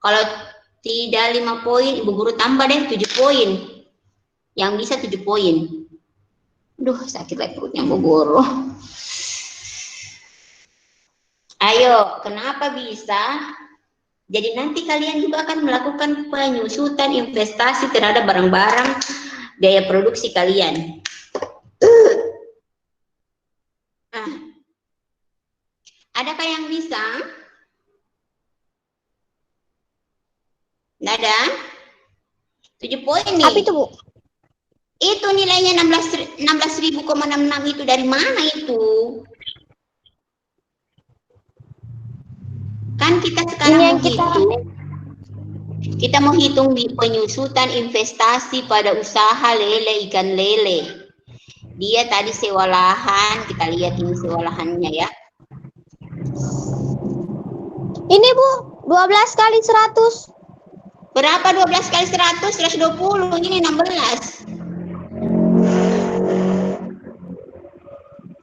Kalau tidak 5 poin, Ibu Guru tambah deh 7 poin. Yang bisa 7 poin. Duh, sakit lagi perutnya Bu Guru. Ayo, kenapa bisa? Jadi nanti kalian juga akan melakukan penyusutan investasi terhadap barang-barang biaya produksi kalian. Adakah yang bisa? Nggak ada? 7 poin nih. Apa itu, Bu? Itu nilainya 16.000,66 itu dari mana itu? Kan kita sekarang mau hitung. Kita mau hitung di penyusutan investasi pada usaha lele ikan lele. Dia tadi sewa lahan, kita lihat ini sewa lahannya ya. Ini, Bu, 12 kali 100. Berapa 12 kali 100? 120, ini 16.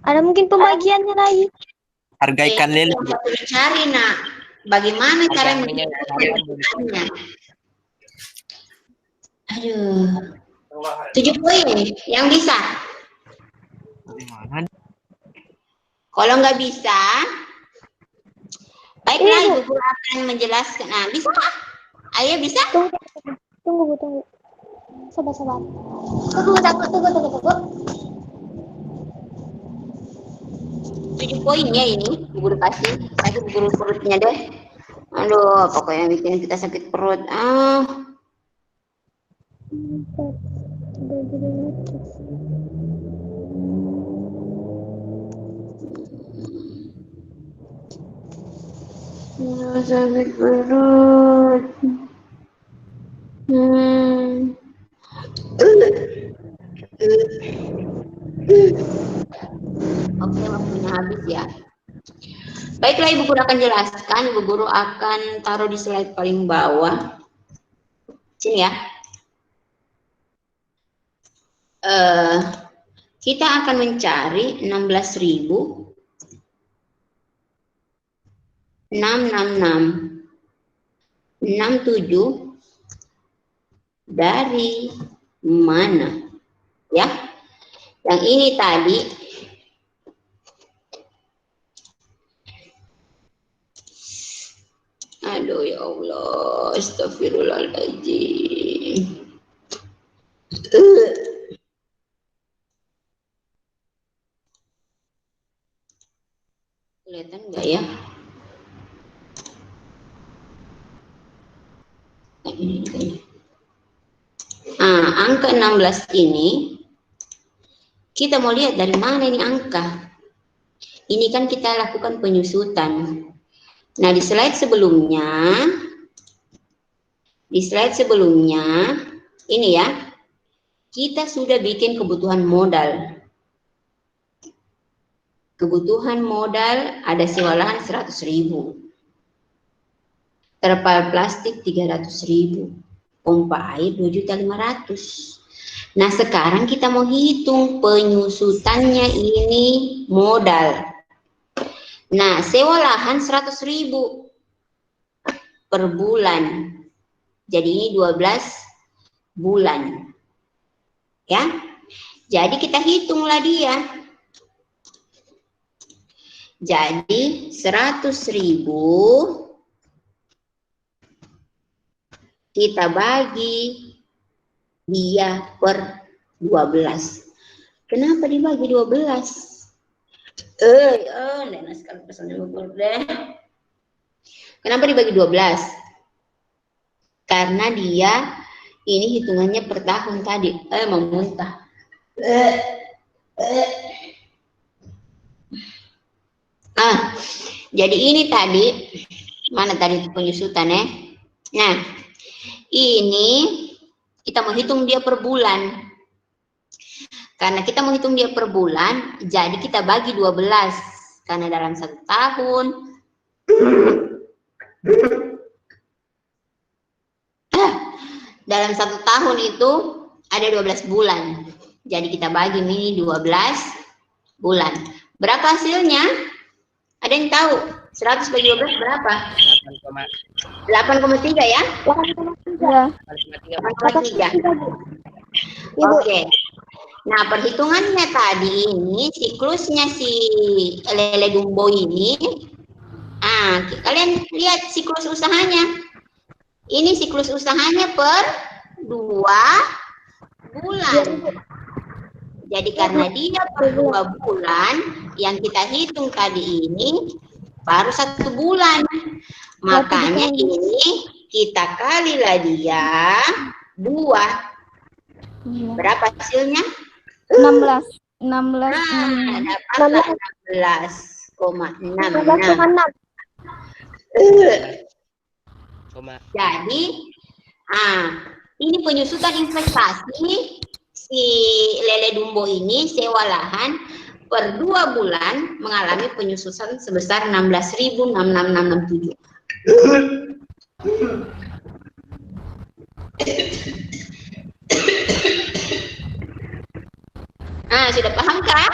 Ada mungkin pembagiannya lagi. Harga ikan lele. Cari, Nak. Bagaimana cara menentukannya? Aduh. 7 poin yang bisa. Kalau nggak bisa, baiklah Ibu Guru akan menjelaskan. Nah, bisa? Ayo bisa? Tunggu. Sabar. Tunggu. 7 poin ya ini, Bu Guru kasih Bu Guru perutnya deh. Aduh, pokoknya bikin kita sakit perut. Sakit perut. Oke, waktunya habis ya. Baiklah, Ibu Guru akan jelaskan. Ibu Guru akan taruh di slide paling bawah. Sini ya. Kita akan mencari 16.666.67 dari mana? Ya. Yang ini tadi aduh ya Allah, astagfirullahaladzim. Kelihatan enggak ya? Angka 16 ini kita mau lihat dari mana ini angka. Ini kan kita lakukan penyusutan. Nah, di slide sebelumnya ini ya, kita sudah bikin kebutuhan modal. Kebutuhan modal ada sewa lahan 100.000. Terpal plastik 300.000. Pompa air 2.500.000. Nah, sekarang kita mau hitung penyusutannya ini modal. Nah, sewa lahan 100.000 per bulan. Jadi ini 12 bulan. Ya. Jadi kita hitunglah dia. Jadi 100.000 kita bagi dia per 12. Kenapa dibagi 12? Nenas sekali pesannya deh. Kenapa dibagi 12? Karena dia ini hitungannya per tahun tadi. Mau muntah. Jadi ini tadi, mana tadi penyusutannya? Nah, ini kita mau hitung dia per bulan. Karena kita mau hitung dia per bulan, jadi kita bagi 12. Karena dalam 1 tahun, dalam 1 tahun itu ada 12 bulan. Jadi kita bagi ini 12 bulan. Berapa hasilnya? Ada yang tahu? 100 bagi 12 berapa? 8,3 ya? 8,3. Oke. Nah, perhitungannya tadi ini siklusnya si lele Dumbo ini. Kalian lihat siklus usahanya. Ini siklus usahanya per 2 bulan. Jadi karena dia per 2 bulan, yang kita hitung tadi ini baru 1 bulan. Makanya ini kita kalilah dia 2. Berapa hasilnya? 16. Dapatlah 16,66. Jadi, ini penyusutan investasi si lele Dumbo ini sewa lahan per 2 bulan mengalami penyusutan sebesar 16.66667. Sudah paham kah?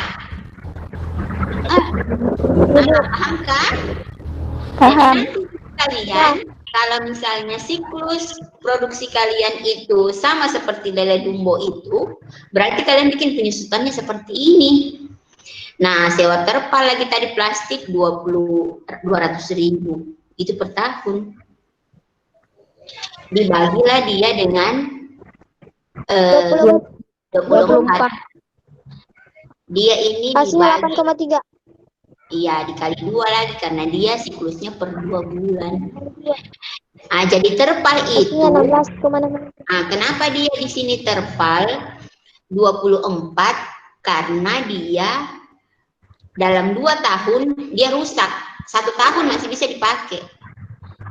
Paham kah? Paham. Kalian, kalau misalnya siklus produksi kalian itu sama seperti lele Dumbo itu, berarti kalian bikin penyusutannya seperti ini. Nah, sewa terpal lagi tadi plastik 200.000 itu per tahun. Dibagilah dia dengan 24. Dia ini Hasilnya dibagi, 8,3. iya dikali 2 lagi karena dia siklusnya per 2 bulan. Jadi terpal itu, Hasilnya 16,6. kenapa dia di sini terpal 24? Karena dia dalam 2 tahun dia rusak, 1 tahun masih bisa dipakai.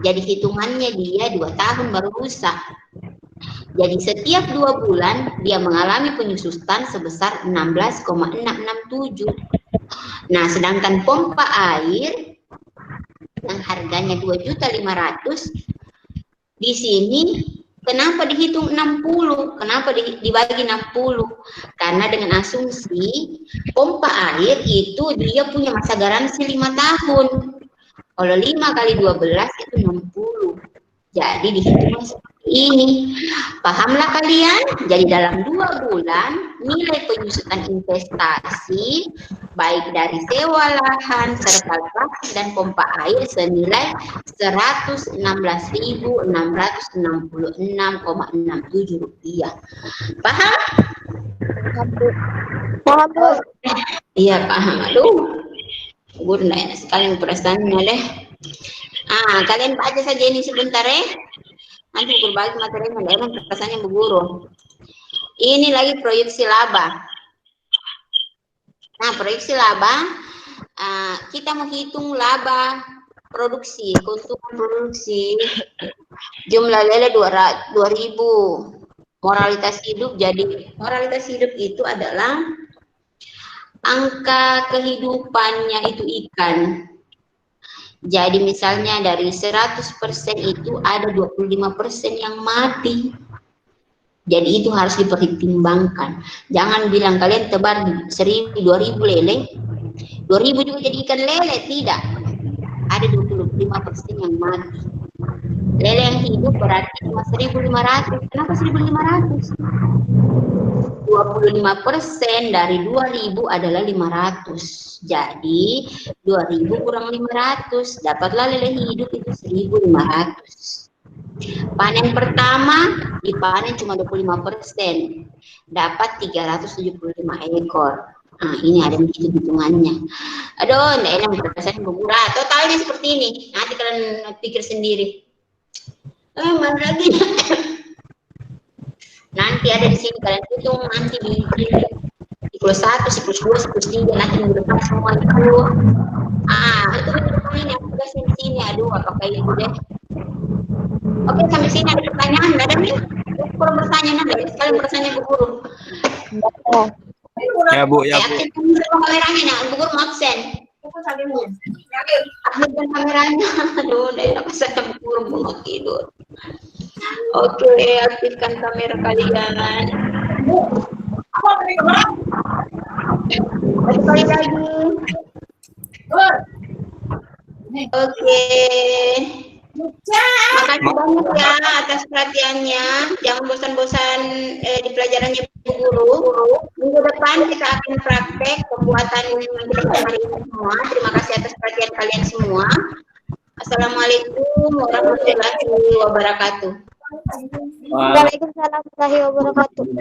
Jadi hitungannya dia 2 tahun baru rusak. Jadi setiap 2 bulan dia mengalami penyusutan sebesar 16,667. Nah, sedangkan pompa air yang harganya 2.500.000 di sini kenapa dihitung 60? Kenapa dibagi 60? Karena dengan asumsi pompa air itu dia punya masa garansi 5 tahun. Kalau 5 kali 12 itu 60. Jadi dihitung seperti ini. Pahamlah kalian? Jadi dalam 2 bulan nilai penyusutan investasi baik dari sewa lahan, terpal plastik dan pompa air senilai 116.666,67 rupiah. Paham? Paham, Bu. Iya paham. Aduh, gue udah enak sekali perasaannya deh. Kalian baca saja ini sebentar ya. Nanti berbagi materinya, emang perasaannya berguru. Ini lagi proyeksi laba. Nah, proyeksi laba, kita menghitung laba produksi, keuntungan produksi, jumlah lele 2.000. Moralitas hidup, jadi moralitas hidup itu adalah angka kehidupannya itu ikan. Jadi misalnya dari 100% itu ada 25% yang mati. Jadi itu harus dipertimbangkan. Jangan bilang kalian tebar 1.000, 2.000 lele, 2.000 juga jadi ikan lele, tidak. Ada 25% yang mati. Lele yang hidup berarti cuma 1.500. Kenapa 1.500? 25% dari 2.000 adalah 500. Jadi 2.000 kurang 500, dapatlah lele hidup itu 1.500. Panen pertama dipanen cuma 25%, dapat 375 ekor. Nah, ini ada hitungannya. Aduh, enggak enak berdasarkan bergurau. Totalnya seperti ini. Nanti kalian pikir sendiri. Mana lagi? Nanti ada di sini kalian hitung nanti di siklus 1, siklus 2, siklus 3 nanti minggu depan semua itu. Itu minggu depan ini aku kasih di sini. Aduh, apakah itu deh? Oke, sampai sini ada pertanyaan, ada nih? Kurang bertanya nanti, sekali bertanya Bu Guru. Ya Bu, ya Bu. Aktifkan kameranya, nah, Bu Guru mau absen. Aktifkan kameranya. Aduh, udah enak saya Bu Guru mau tidur. Oke, aktifkan kamera kalian. Sekali lagi. Oke. Makasih banyak ya atas perhatiannya. Jangan bosan-bosan di pelajarannya Bu Guru. Minggu depan kita akan praktek pembuatan hari ini semua. Terima kasih atas perhatian kalian semua. Assalamualaikum warahmatullahi wabarakatuh. Waalaikumsalam warahmatullahi wabarakatuh.